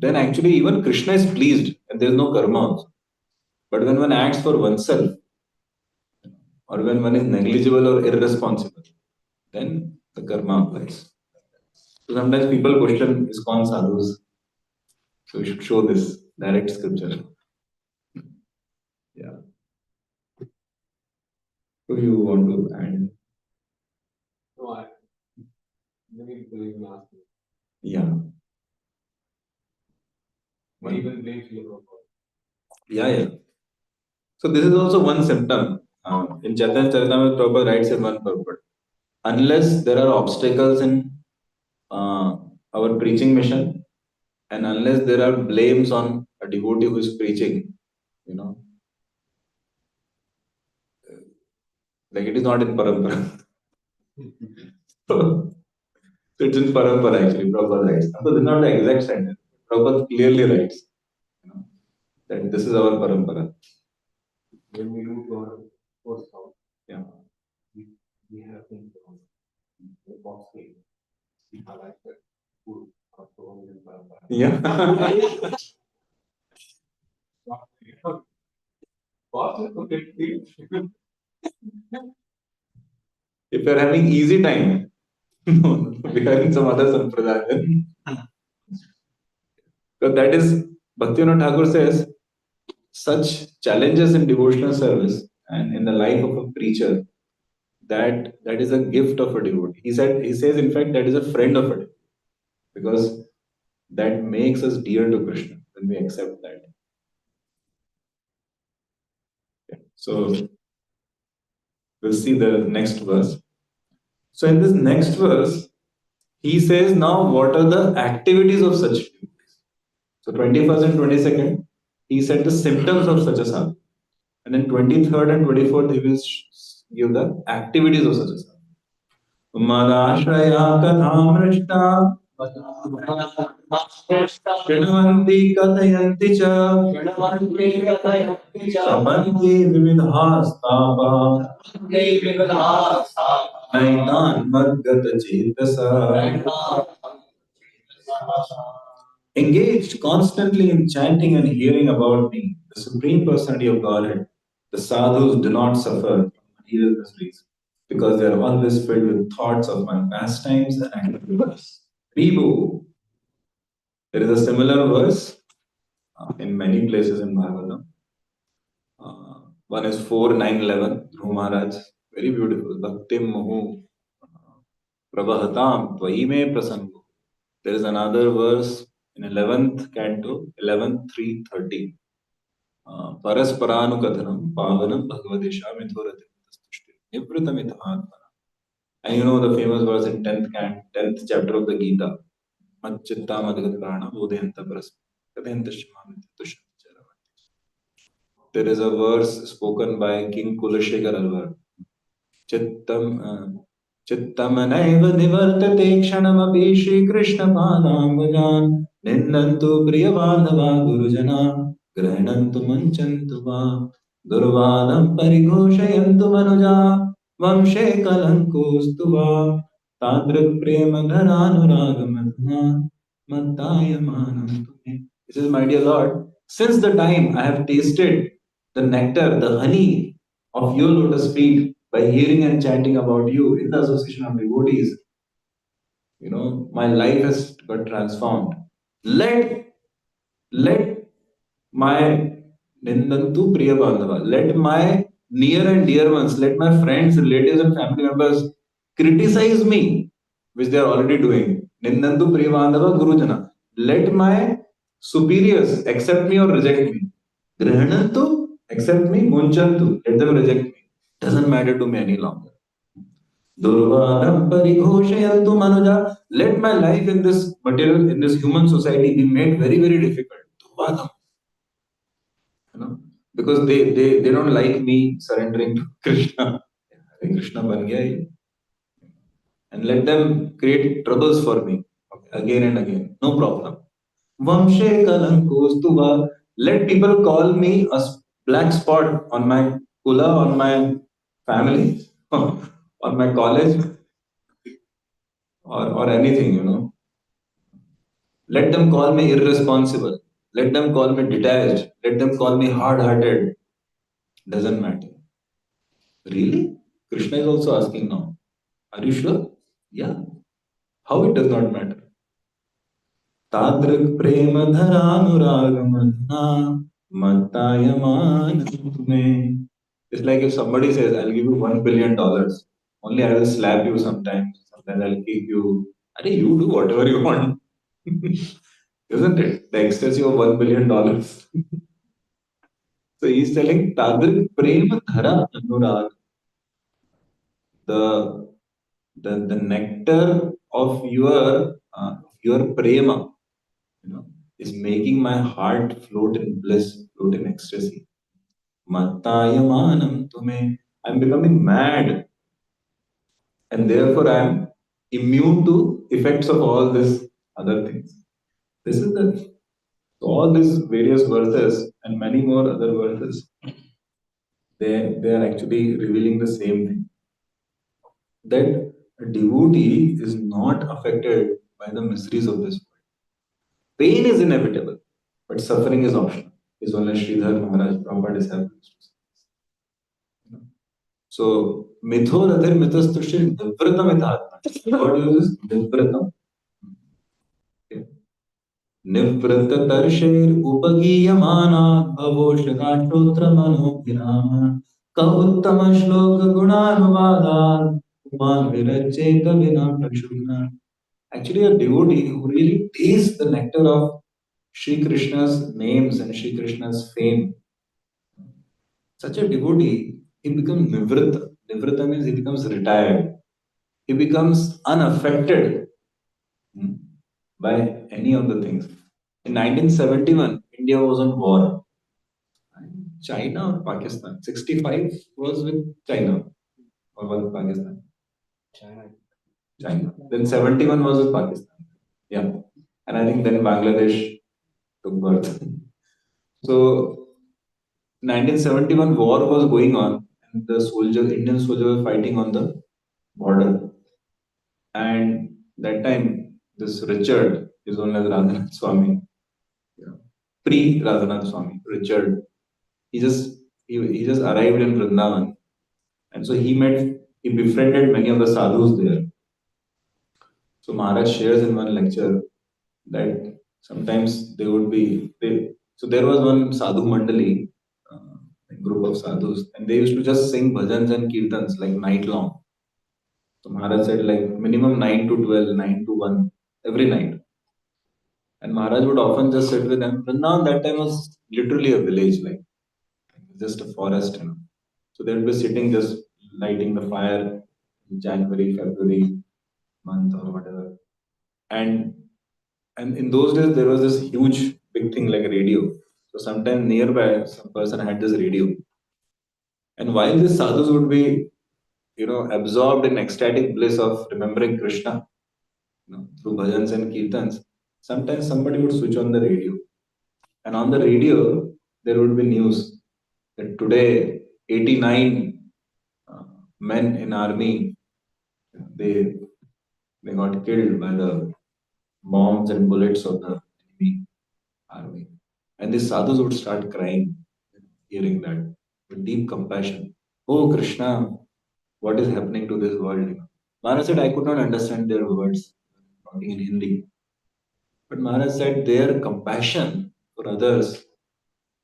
actually even Krishna is pleased and there is no karma also. But when one acts for oneself or when one is negligible or irresponsible, then the karma applies. So sometimes people question ISKCON sadhus. So we should show this direct scripture. Yeah. Who you want to add? No, I maybe believe in us. Yeah. Maybe even blame Srila Yeah, yeah. So this is also one symptom. In Chaitanya Charitamrita, Prabhupada writes in one purport. Unless there are obstacles in our preaching mission, and unless there are blames on a devotee who is preaching, you know, like it is not in parampara. So it's in parampara actually. Prabhupada writes. So this is not the exact sentence. Prabhupada clearly writes, that this is our parampara. When we do our first house, Yeah. we have things on the box game. I like that food after all in Parampara. Yeah. Box is okay. If you are having easy time, we are in some other sampradaya. So that is Bhaktivinoda Thakur says, such challenges in devotional service and in the life of a preacher, that is a gift of a devotee. He says, in fact, that is a friend of a devotee because that makes us dear to Krishna when we accept that. So we'll see the next verse. So in this next verse, he says, now what are the activities of such devotees? So 21st and 22nd, he said the symptoms of such a sadhu. And then 23rd and 24th, he will give the activities of such a sadhu. मदाश्रया कथामृष्टा शृण्वन्ति कथयन्ति च शमन्ति विविधास्तापः नैतान् मद्गतचेतसः. Engaged constantly in chanting and hearing about me, the Supreme Personality of Godhead, the sadhus do not suffer from material miseries because they are always filled with thoughts of my pastimes and activities. Prabhu. There is a similar verse in many places in Bhagavatam. One is 4, 9, 11, Dhruv Maharaj, very beautiful. Bhaktim Mohu Prabhahatam Tvaime Prasango. There is another verse in 11th canto, 11, 3, 30. Parasparanukathanam Pavanam Bhagavadesha Mithorati Nivritamitahatmana. And you know the famous verse in 10th chapter of the Gita. Machchitta Madhagaprana Bodhayanta Paraspa Kadhayanta Shimamiti Tushyanti. There is a verse spoken by King Kulashekar Alvar. चित्तमनैव निवर्तते क्षणमपि श्रीकृष्णपादाम्बुजान् निन्दन्तु प्रियबान्धवा गुरुजना गृह्णन्तु मुञ्चन्तु वा दुर्वादं परिघोषयन्तु मनुजा वंशे कलङ्कोऽस्तु वा तादृक्प्रेमधरानुरागमधुना मत्तायमानं तुमे. This is my dear Lord, since the time I have tasted the nectar, the honey of your lotus feet by hearing and chanting about you in the association of devotees, my life has got transformed. Let my Nindantu Priya Bandhava, let my near and dear ones, let my friends, relatives, and family members criticize me, which they are already doing. Nindantu Priya Bandhava Gurujana. Let my superiors accept me or reject me. Grihanantu, accept me, Munchantu, let them reject me. Doesn't matter to me any longer. Durvadam parighoshayaltu manuja. Let my life in this material, in this human society be made very, very difficult. Durvadam. Because they don't like me surrendering to Krishna. Hare Krishna ban gaya ye. And let them create troubles for me again and again. No problem. Vamshe kalankostuva. Let people call me a black spot on my kula, on my family, on my college, or anything. Let them call me irresponsible. Let them call me detached. Let them call me hard-hearted. Doesn't matter. Really? Krishna is also asking now. Are you sure? Yeah. How it does not matter? Tadrik prema dharanuragamana mattayaman. It's like if somebody says, I'll give you $1 billion. Only I will slap you sometimes. Sometimes I'll kick you. Are you do whatever you want. Isn't it? The ecstasy of $1 billion. So he's telling Tadrik prema dhara anurag. The the nectar of your prema, is making my heart float in bliss, float in ecstasy. Mattayamanam tume. I'm becoming mad, and therefore I'm immune to effects of all these other things. This is the all these various verses and many more other verses. They are actually revealing the same thing, that a devotee is not affected by the miseries of this world. Pain is inevitable, but suffering is optional. Is only Sridhar Maharaj Prabhupada is having. So, mitho radhir mitastushir nivratam itatma. What is this? Nivratam. Okay. निवृत्ततर्षैर् उपगीयमानात् भवोषकाष्टोत्तरमनोभिरामान् क उत्तमश्लोकगुणानुवादात् पुमान् विरचेत विना प्रक्षुब्धः. Actually, a devotee who really tastes the nectar of Sri Krishna's names and Sri Krishna's fame, such a devotee, he becomes nivritta. Nivritta means he becomes retired. He becomes unaffected hmm, by any of the things. In 1971, India was on war. China or Pakistan? 65 was with China or was it Pakistan? China. China. Then 71 was with Pakistan. Yeah. And I think then Bangladesh took birth. So 1971 war was going on and the soldiers, Indian soldiers were fighting on the border. And that time, this Richard is known as Radhanath Swami, yeah. Pre Radhanath Swami, Richard. He just arrived in Vrindavan, and so he befriended many of the sadhus there. So Maharaj shares in one lecture that sometimes they would be they. So there was one sadhu mandali, a group of sadhus, and they used to just sing bhajans and kirtans like night long. So Maharaj said like minimum 9 to 12, 9 to 1 every night. And Maharaj would often just sit with them. Vrindavan that time was literally a village, like just a forest, you know. So they would be sitting just lighting the fire in January, February month or whatever. And and in those days there was this huge big thing like a radio. So sometime nearby some person had this radio. And while these sadhus would be, absorbed in ecstatic bliss of remembering Krishna, through bhajans and kirtans, sometimes somebody would switch on the radio. And on the radio, there would be news that today 89 uh, men in army they they got killed by the bombs and bullets of the enemy army. And the sadhus would start crying, hearing that with deep compassion. Oh Krishna, what is happening to this world? Maharaj said I could not understand their words, talking in Hindi. But Maharaj said their compassion for others,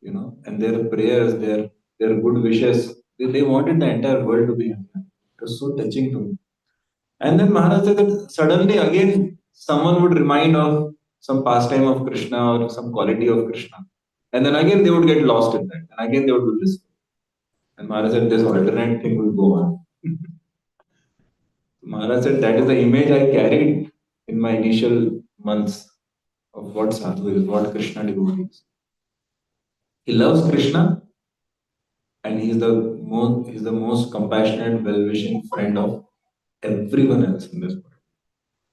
and their prayers, their good wishes. They wanted the entire world to be happy. It was so touching to me. And then Maharaj said that suddenly again someone would remind of some pastime of Krishna or some quality of Krishna. And then again they would get lost in that. And again they would do this. And Maharaj said this alternate thing will go on. Maharaj said that is the image I carried in my initial months of what sadhu is, what Krishna devotee is. He loves Krishna and he's the most compassionate, well-wishing friend of everyone else in this world.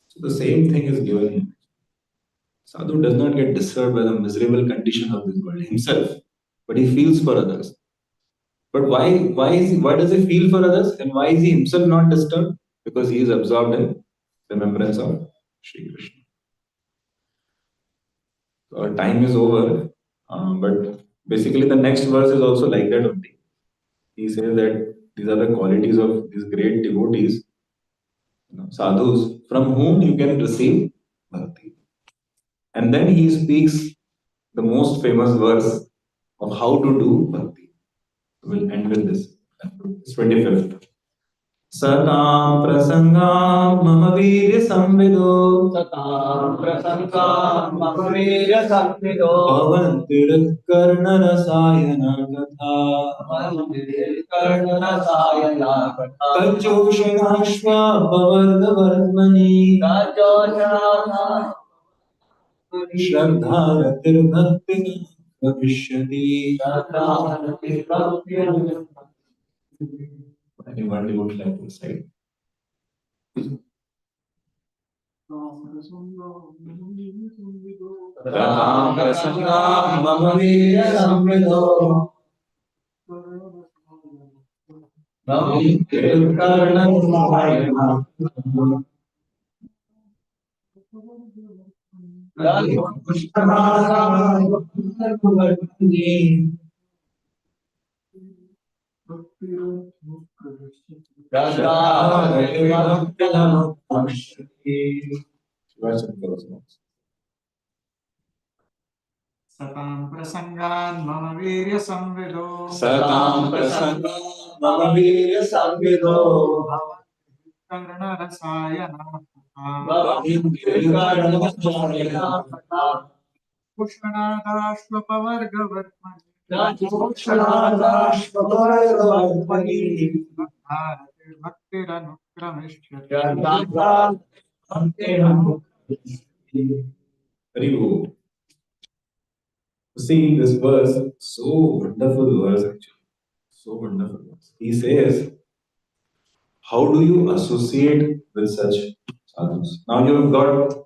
So the same thing is given him. Sadhu does not get disturbed by the miserable condition of this world himself, but he feels for others. But why does he feel for others and why is he himself not disturbed? Because he is absorbed in remembrance of Sri Krishna. So our time is over, but basically the next verse is also like that only. He says that these are the qualities of these great devotees, sadhus, from whom you can receive bhakti. And then he speaks the most famous verse of how to do bhakti. We'll end with this. It's 25th. Satam prasangam mama virya samvido Satam prasangam mamavirya samvido bhavantir karna rasayana katha Mandir karna rasayana katha kachoshashva pavarga vartmani Kajoshana श्रद्धा रतिर्भक्ति भविष्यति. Anyone would like to say? Satam prasangam mamavirya samvido Mandir karna rasayana Satam prasangan mama virya samvido. Satam prasanga mama virya samvido. Karna rasayana. Bhavindrikarnasayana. Pushanadashvapavargavartmani. Rajokshanadashvavargavardhani. Bharati bhaktiranukramishya. Yadavra bhaktiranu. Very good. See this verse, so wonderful verse actually. So wonderful verse. He says, how do you associate with such sadhus? Now you've got,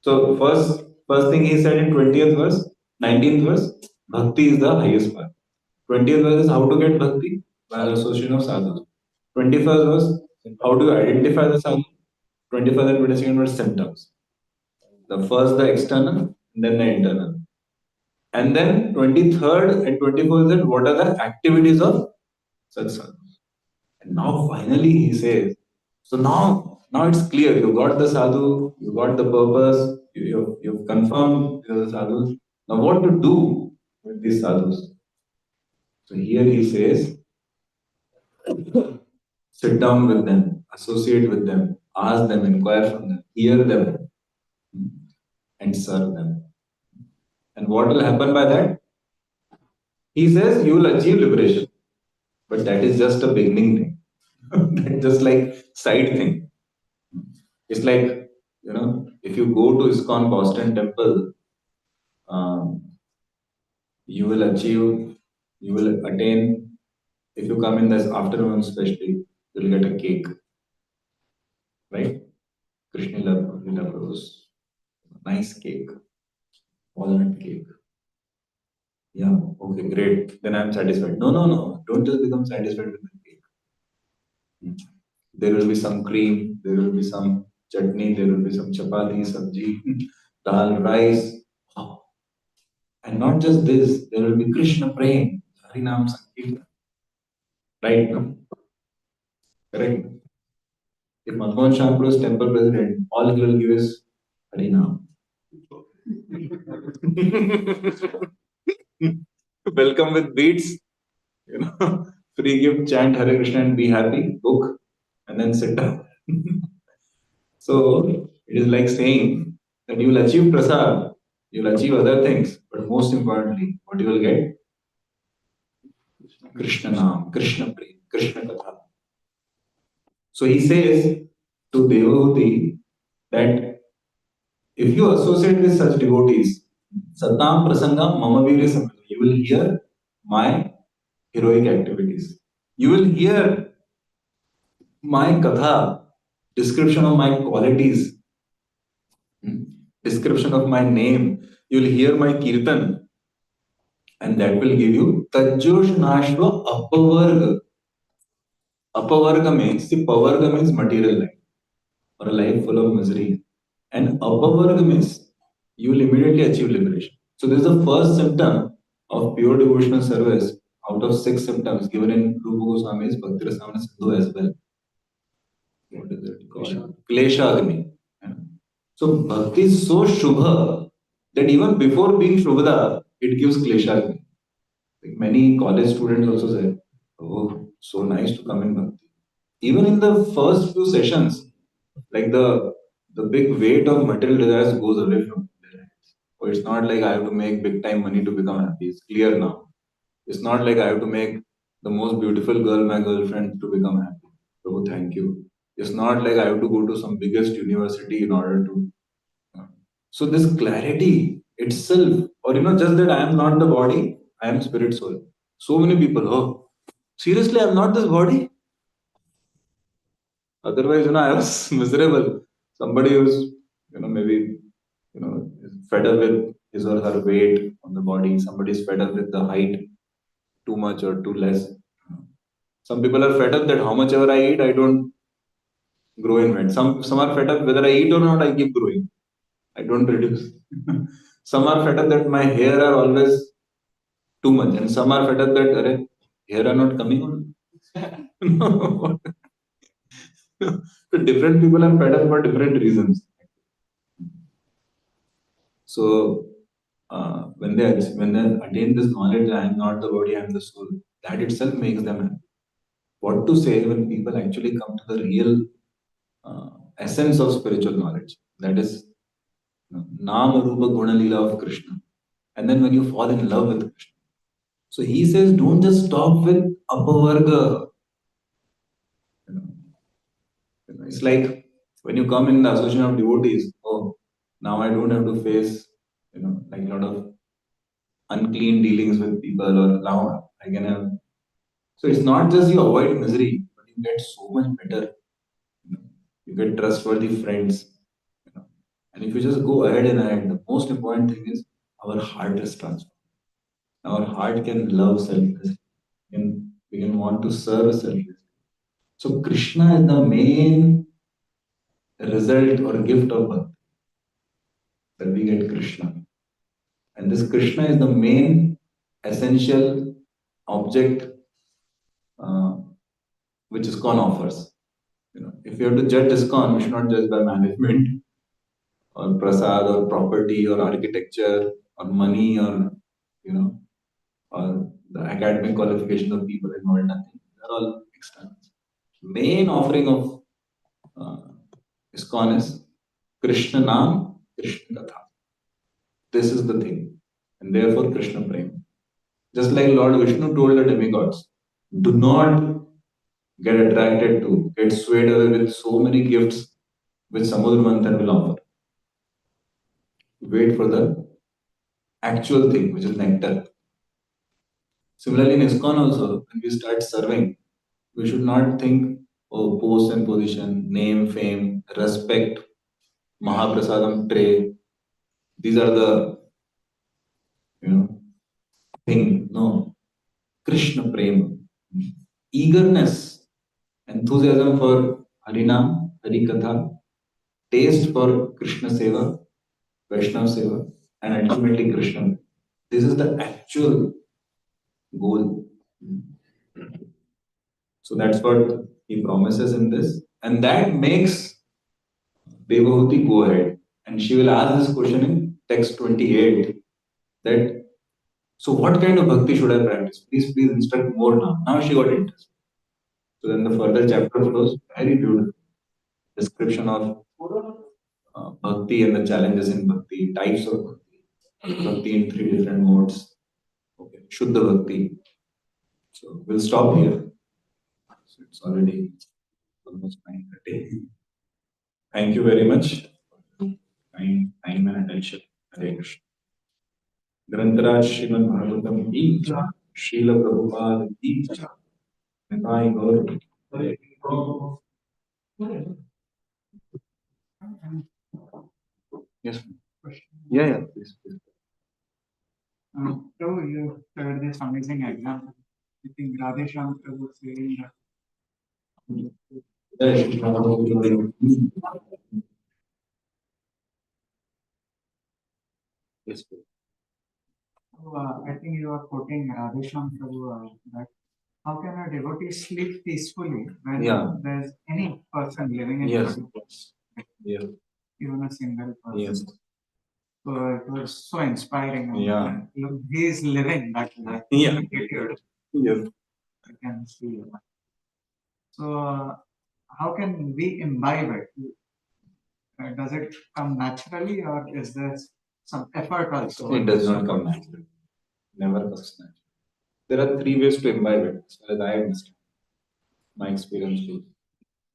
so first thing he said in 20th verse, 19th verse, bhakti is the highest part. 20th verse is how to get bhakti by the association of sadhus. 21st verse, how do you identify the sadhu? 21st and 22nd verse, symptoms. The first, the external, then the internal. And then 23rd and 24th is what are the activities of satsang. And now finally he says, so now it's clear. You got the sadhu, you got the purpose, you've confirmed the sadhus. Now what to do with these sadhus? So here he says, sit down with them, associate with them, ask them, inquire from them, hear them, and serve them. And what will happen by that? He says you will achieve liberation. But that is just a beginning thing. That's just like side thing. It's like, if you go to ISKCON Boston Temple, um, you will achieve, you will attain, if you come in this afternoon especially, you'll get a cake. Right? Krishna Lila Prabhu's nice cake, walnut cake. Yeah, okay, great. Then I'm satisfied. No. Don't just become satisfied with the cake. There will be some cream, there will be some chutney, there will be some chapati, sabji, dal, rice. Oh. And not just this, there will be Krishna praying, Harinam Sankirtan. Right? No? Correct. If Madhvan Shampur is temple president, all he will give is Harinam. Welcome with beats, free gift, chant Hare Krishna and be happy, book, and then sit down. So it is like saying that you will achieve prasad, you will achieve other things, but most importantly, what you will get? Krishna Naam, Krishna Prem, Krishna Katha. So he says to Devahuti that if you associate with such devotees, Satam Prasanga Mama Virya Samrita, you will hear my heroic activities. You will hear my Katha, description of my qualities, description of my name. You will hear my Kirtan, and that will give you Tajjosh Nashva Apavarga. Apavarga means, see, Pavarga means material life or a life full of misery. And Apavarga means you will immediately achieve liberation. So this is the first symptom of pure devotional service out of 6 symptoms given in Rupa Goswami's Bhakti Rasamrita Sindhu as well. What is it called? Klesha Agni. So Bhakti is so Shubha that even before being Shubhada, it gives Klesha Agni. Like many college students also say, oh, so nice to come in Bhakti. Even in the first few sessions, like the big weight of material desires goes away from their hands. So it's not like I have to make big time money to become happy. It's clear now. It's not like I have to make the most beautiful girl my girlfriend to become happy. Prabhu, thank you. It's not like I have to go to some biggest university in order to. So this clarity itself, or just that I am not the body, I am spirit soul. So many people, oh, seriously, I'm not this body. Otherwise, I was miserable. Somebody who's, maybe, is fed up with his or her weight on the body. Somebody is fed up with the height, too much or too less. Some people are fed up that how much ever I eat, I don't grow in weight. Some are fed up whether I eat or not, I keep growing. I don't reduce. Some are fed up that my hair are always too much, and some are fed up that hair are not coming on. So different people are fed up for different reasons. So when they attain this knowledge, I am not the body, I am the soul. That itself makes them happy. What to say when people actually come to the real essence of spiritual knowledge? That is Nama Rupa Guna Lila of Krishna. And then when you fall in love with Krishna. So he says, don't just stop with Apavarga. You know, it's like when you come in the association of devotees, oh, now I don't have to face, like a lot of unclean dealings with people, or now I can have. So it's not just you avoid misery, but you get so much better. You, know, you get trustworthy friends. You know. And if you just go ahead and ahead, the most important thing is our heart is transformed. Our heart can love selflessly. We can want to serve selflessly. So Krishna is the main result or gift of bhakti, that we get Krishna. And this Krishna is the main essential object uh, which ISKCON offers. If you have to judge ISKCON, we should not judge by management or prasad or property or architecture or money or you know or the academic qualification of people involved. Nothing. They're all external. Main offering of uh, ISKCON is Krishna Nam, Krishna Katha. This is the thing. And therefore Krishna Prem. Just like Lord Vishnu told the demigods, do not get attracted to, get swayed away with so many gifts which Samudra Manthan will offer. Wait for the actual thing, which is nectar. Similarly, in ISKCON also, when we start serving, we should not think, oh, post and position, name, fame, respect, Mahaprasadam tray. These are the, thing. No. Krishna Prema. Eagerness, enthusiasm for Harinam, Harikatha, taste for Krishna Seva, Vaishnav Seva, and ultimately Krishna. This is the actual goal. So that's what he promises in this. And that makes Devahuti go ahead. And she will ask this question in text 28 that, so what kind of bhakti should I practice? Please instruct more now. Now she got interested. So then the further chapter flows, very beautiful description of bhakti and the challenges in bhakti, types of bhakti, bhakti in three different modes. Okay, Shuddha bhakti. So we'll stop here. So it's already almost 9:30. Thank you very much for your time and attention. Hare Krishna. ग्रंथराज Shrimad Bhagavatam की जय, श्रील प्रभुपाद की जय, निताई गौर हरे। Yes. Yeah, please. So you shared this amazing example. I think Radhesham Prabhu saying Jai Shri Ram. Yes, please. I think you are quoting Radhesham Prabhu that how can a devotee sleep peacefully when there's any person living in body? Yeah. Even a single person. Yes. So it was so inspiring. Yeah. Look, he is living that life. Yeah. Yes. I can see. So how can we imbibe it? Does it come naturally, or is there some effort also? It does not come naturally. Never comes naturally. There are three ways to imbibe it, as far as I understand. My experience goes.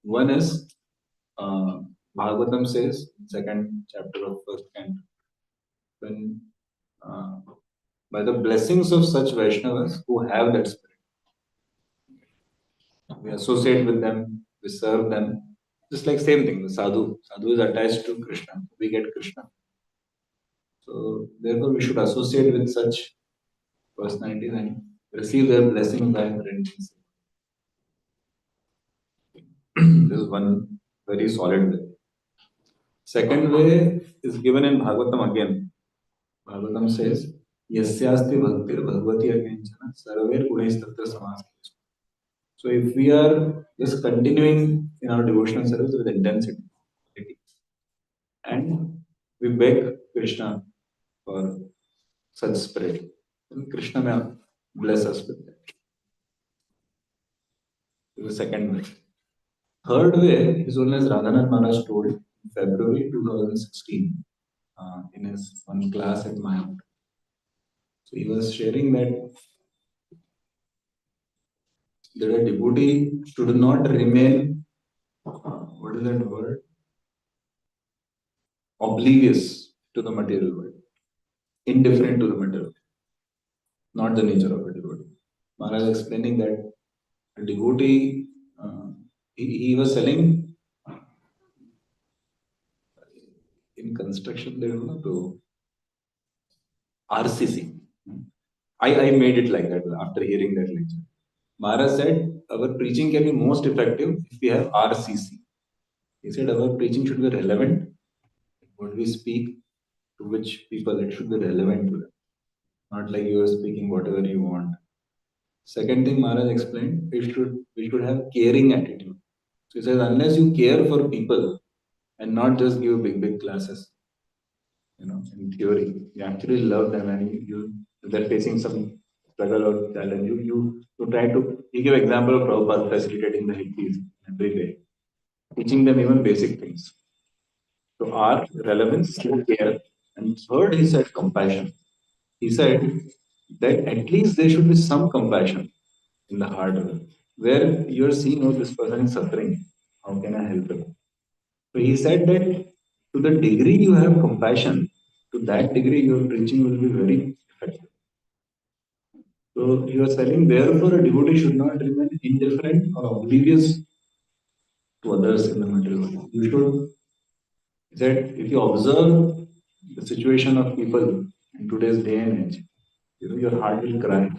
One is Bhagavatam says, second chapter of first canto, when by the blessings of such Vaishnavas who have that spirit, we associate with them, we serve them. Just like same thing, the sadhu. Sadhu is attached to Krishna. We get Krishna. So therefore, we should associate with such personalities and receive their blessings by renting. This is one very solid way. Second way is given in Bhagavatam again. Bhagavatam says, Yasyasti bhaktir bhagavati akinchana sarver gunes tatra samas. So if we are just continuing in our devotional service with intensity, and we beg Krishna for such spirit. And Krishna may bless us with that. The second way. Third way is one as Radhanath Maharaj told in February 2016 in his one class at Maya. So he was sharing that a devotee should not remain, what is that word? Oblivious to the material world, indifferent to the material, not the nature of a devotee. Maharaj explaining that a devotee, he was selling in construction, they don't know to RCC. I made it like that after hearing that lecture. Maharaj said, our preaching can be most effective if we have RCC. He said, our preaching should be relevant. What we speak to which people, it should be relevant to them. Not like you are speaking whatever you want. Second thing Maharaj explained, we should have caring attitude. So he says, unless you care for people and not just give big classes, in theory, you actually love them and if they're facing some struggle or challenge, you try to, you give example of Prabhupada facilitating the hippies every day, teaching them even basic things. So our relevance to care. And third, he said compassion. He said that at least there should be some compassion in the heart of it, where you are seeing, oh, this person is suffering. How can I help him? So he said that to the degree you have compassion, to that degree your preaching will be very effective. So he was telling, therefore, a devotee should not remain indifferent or oblivious to others in the material world. You should, he said, if you observe the situation of people in today's day and age, your heart will cry.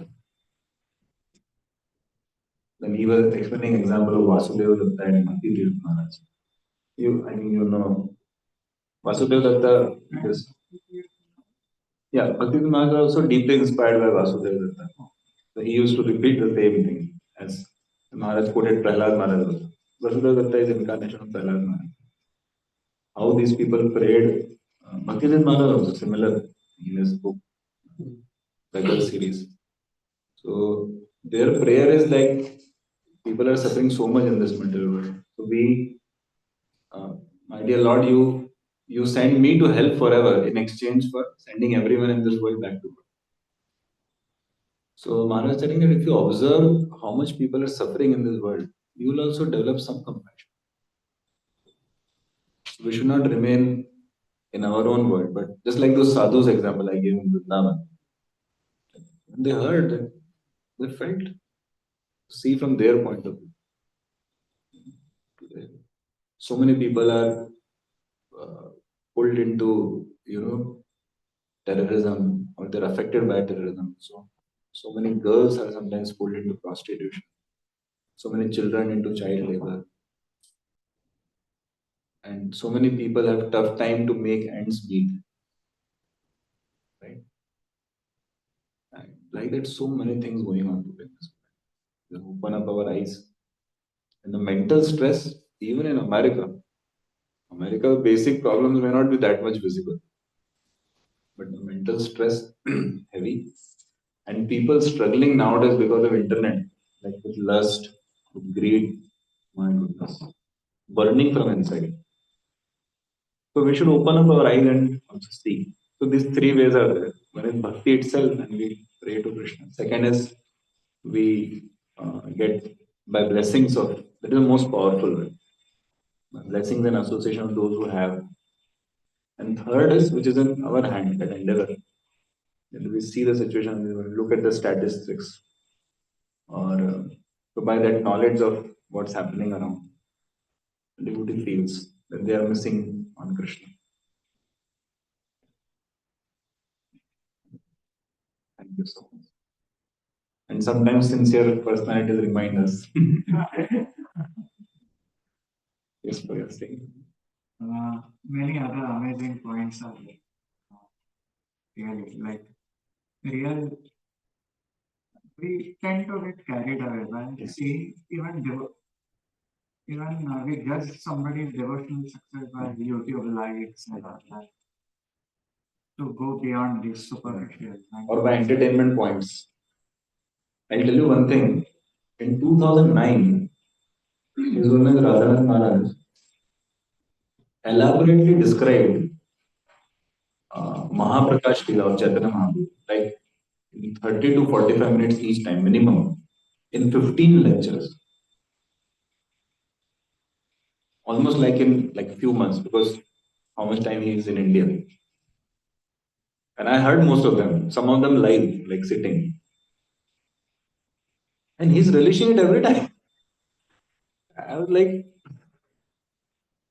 Then he was explaining example of Vasudeva Datta and Bhakti Maharaj. I think you know Vasudeva Datta is, yeah, Bhakti Maharaj was also deeply inspired by Vasudeva Datta. So he used to repeat the same thing as Maharaj quoted Prahlad Maharaj also. Vasudeva Datta is incarnation of Prahlad Maharaj. How these people prayed, Bhakti Maharaj also similar in his book, Beggar series. So their prayer is like people are suffering so much in this material world. So my dear Lord, you send me to hell forever in exchange for sending everyone in this world back to God. So Maharaj is telling that if you observe how much people are suffering in this world, you will also develop some compassion. We should not remain in our own world, but just like those sadhus example I gave in Vrindavan, when they heard, they felt, see from their point of view. So many people are pulled into, terrorism or they're affected by terrorism. So many girls are sometimes pulled into prostitution. So many children into child labor. And so many people have tough time to make ends meet. Right? And like that, so many things going on today. We open up our eyes. And the mental stress, even in America, basic problems may not be that much visible. But the mental stress, heavy. And people struggling nowadays because of internet, like with lust, with greed, my goodness, burning from inside. So we should open up our eyes and also see. So these three ways are there. One is bhakti itself, and we pray to Krishna. Second is we get by blessings of, that is the most powerful way. Blessings and association of those who have. And third is which is in our hand, that endeavor. When we see the situation, we look at the statistics, or so by that knowledge of what's happening around, the devotee feels that they are missing on Krishna. Thank you so much. And sometimes sincere personalities remind us. Yes, for your saying. Many other amazing points are really like real. We tend to get carried away when we see even we judge somebody's devotional success by YouTube likes and all that. to go beyond these superficial or by entertainment points. I'll tell you one thing. In 2009, His Holiness Radhanath Maharaj elaborately described Mahaprakash Lila of Chaitanya Mahaprabhu, like in 30 to 45 minutes each time, minimum, in 15 lectures. Almost like in like a few months, because how much time he is in India. And I heard most of them, some of them live, like sitting. And he's relishing it every time. I was like,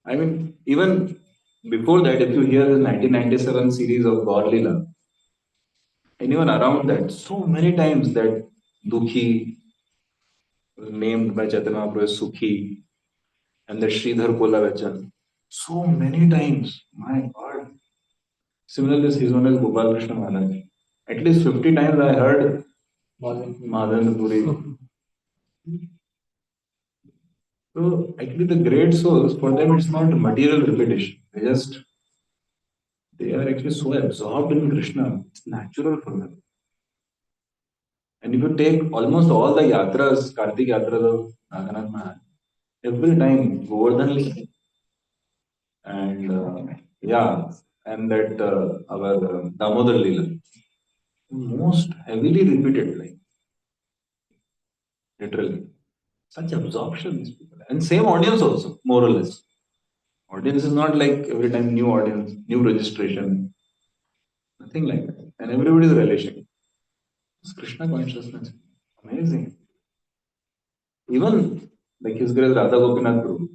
I mean, even before that, if you hear the 1997 series of God Leela, anyone around that, so many times that Dukhi was named by Chaitanya Mahaprabhu as Sukhi, and that Sridhar Kolavachan. So many times, my God. Similarly, his own as Gopal Krishna Maharaj. At least 50 times I heard Madhan Puri. So actually the great souls, for them it's not material repetition. They are actually so absorbed in Krishna. It's natural for them. And if you take almost all the yatras, Kartik yatras of Raghunath Maharaj, every time Govardhan Leela and and that our Damodar Leela, most heavily repeated, like literally. Such absorption, these people. And same audience also, more or less. Audience is not like every time new audience, new registration, nothing like that. And everybody is relishing. It's Krishna consciousness. Amazing. Even like his grace Radha Gopinath Prabhu.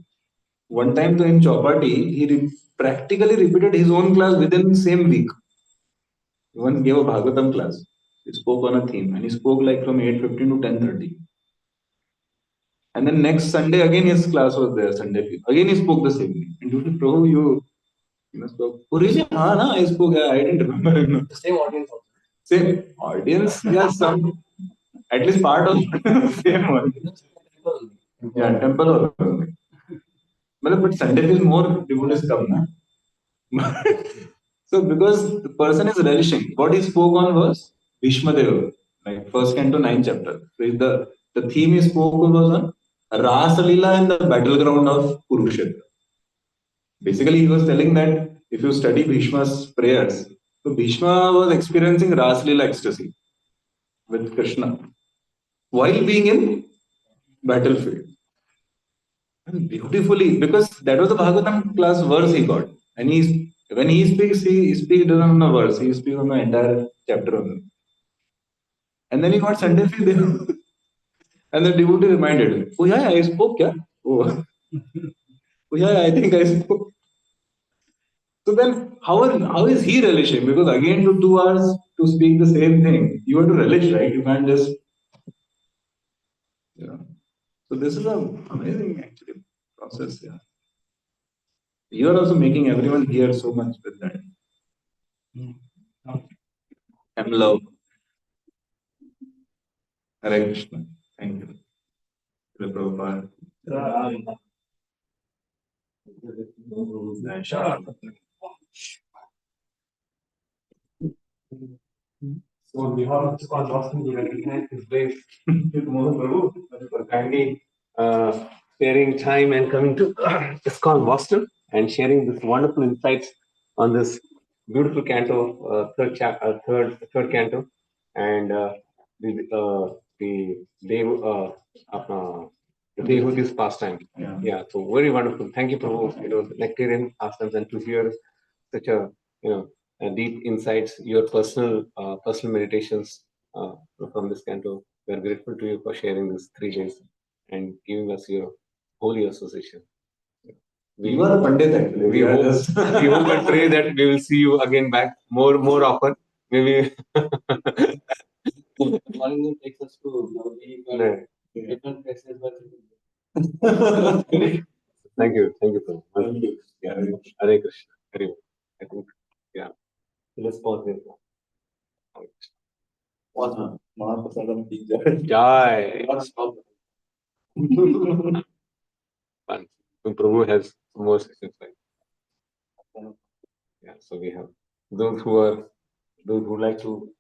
One time to in Chowpatty, he practically repeated his own class within the same week. He once gave a Bhagavatam class. He spoke on a theme and he spoke like from 8:15 to 10:30. And then next Sunday again his class was there, Sunday. Again he spoke the same thing. And duty, Prabhu, you spoke. Oh really? Haan, na, I spoke. I didn't remember. The same audience also. Same audience, yeah, some at least part of same one. Yeah, temple or something. But Sunday is more devotees come, na? So because the person is relishing, what he spoke on was Bhishma Deva, like first canto 9th chapter. So the theme he spoke was on Rasa Leela in the battleground of Kurukshetra. Basically, he was telling that if you study Bhishma's prayers, so Bhishma was experiencing Rasa Leela ecstasy with Krishna while being in battlefield. And beautifully, because that was the Bhagavatam class verse he got. And when he speaks, he speaks not on a verse, he speaks on the entire chapter of it. And then he got Sunday free there. And the devotee reminded him, oh yeah, I spoke, yeah. Oh, oh yeah, I think I spoke. So then how is he relishing? Because again to 2 hours to speak the same thing, you have to relish, right? You can't just yeah. So this is an amazing actually process, yeah. You are also making everyone hear so much with that. I'm love. Hare Krishna. Thank you. Srila Prabhupada. So on behalf of the Boston, we recognize his grace with Mohan Prabhu for kindly sparing time and coming to ISKCON Boston and sharing this wonderful insights on this beautiful canto, third canto, and the devotees pastime. Yeah, so very wonderful. Thank you, Prabhu. The nectarian pastimes, and to hear such a deep insights, your personal meditations from this canto. We are grateful to you for sharing these 3 days and giving us your holy association. You are a Pandit actually. We hope and pray that we will see you again back more often. Maybe one takes us to different places. Thank you, Prabhu. Thank you. Yeah. Hare Krishna. Hare Krishna. I think, yeah. Let's pause here. Hare Krishna. Mahaprasadam ki jai. Jai. Fun. So Prabhu has more sessions like. Yeah, so we have those who are those who like to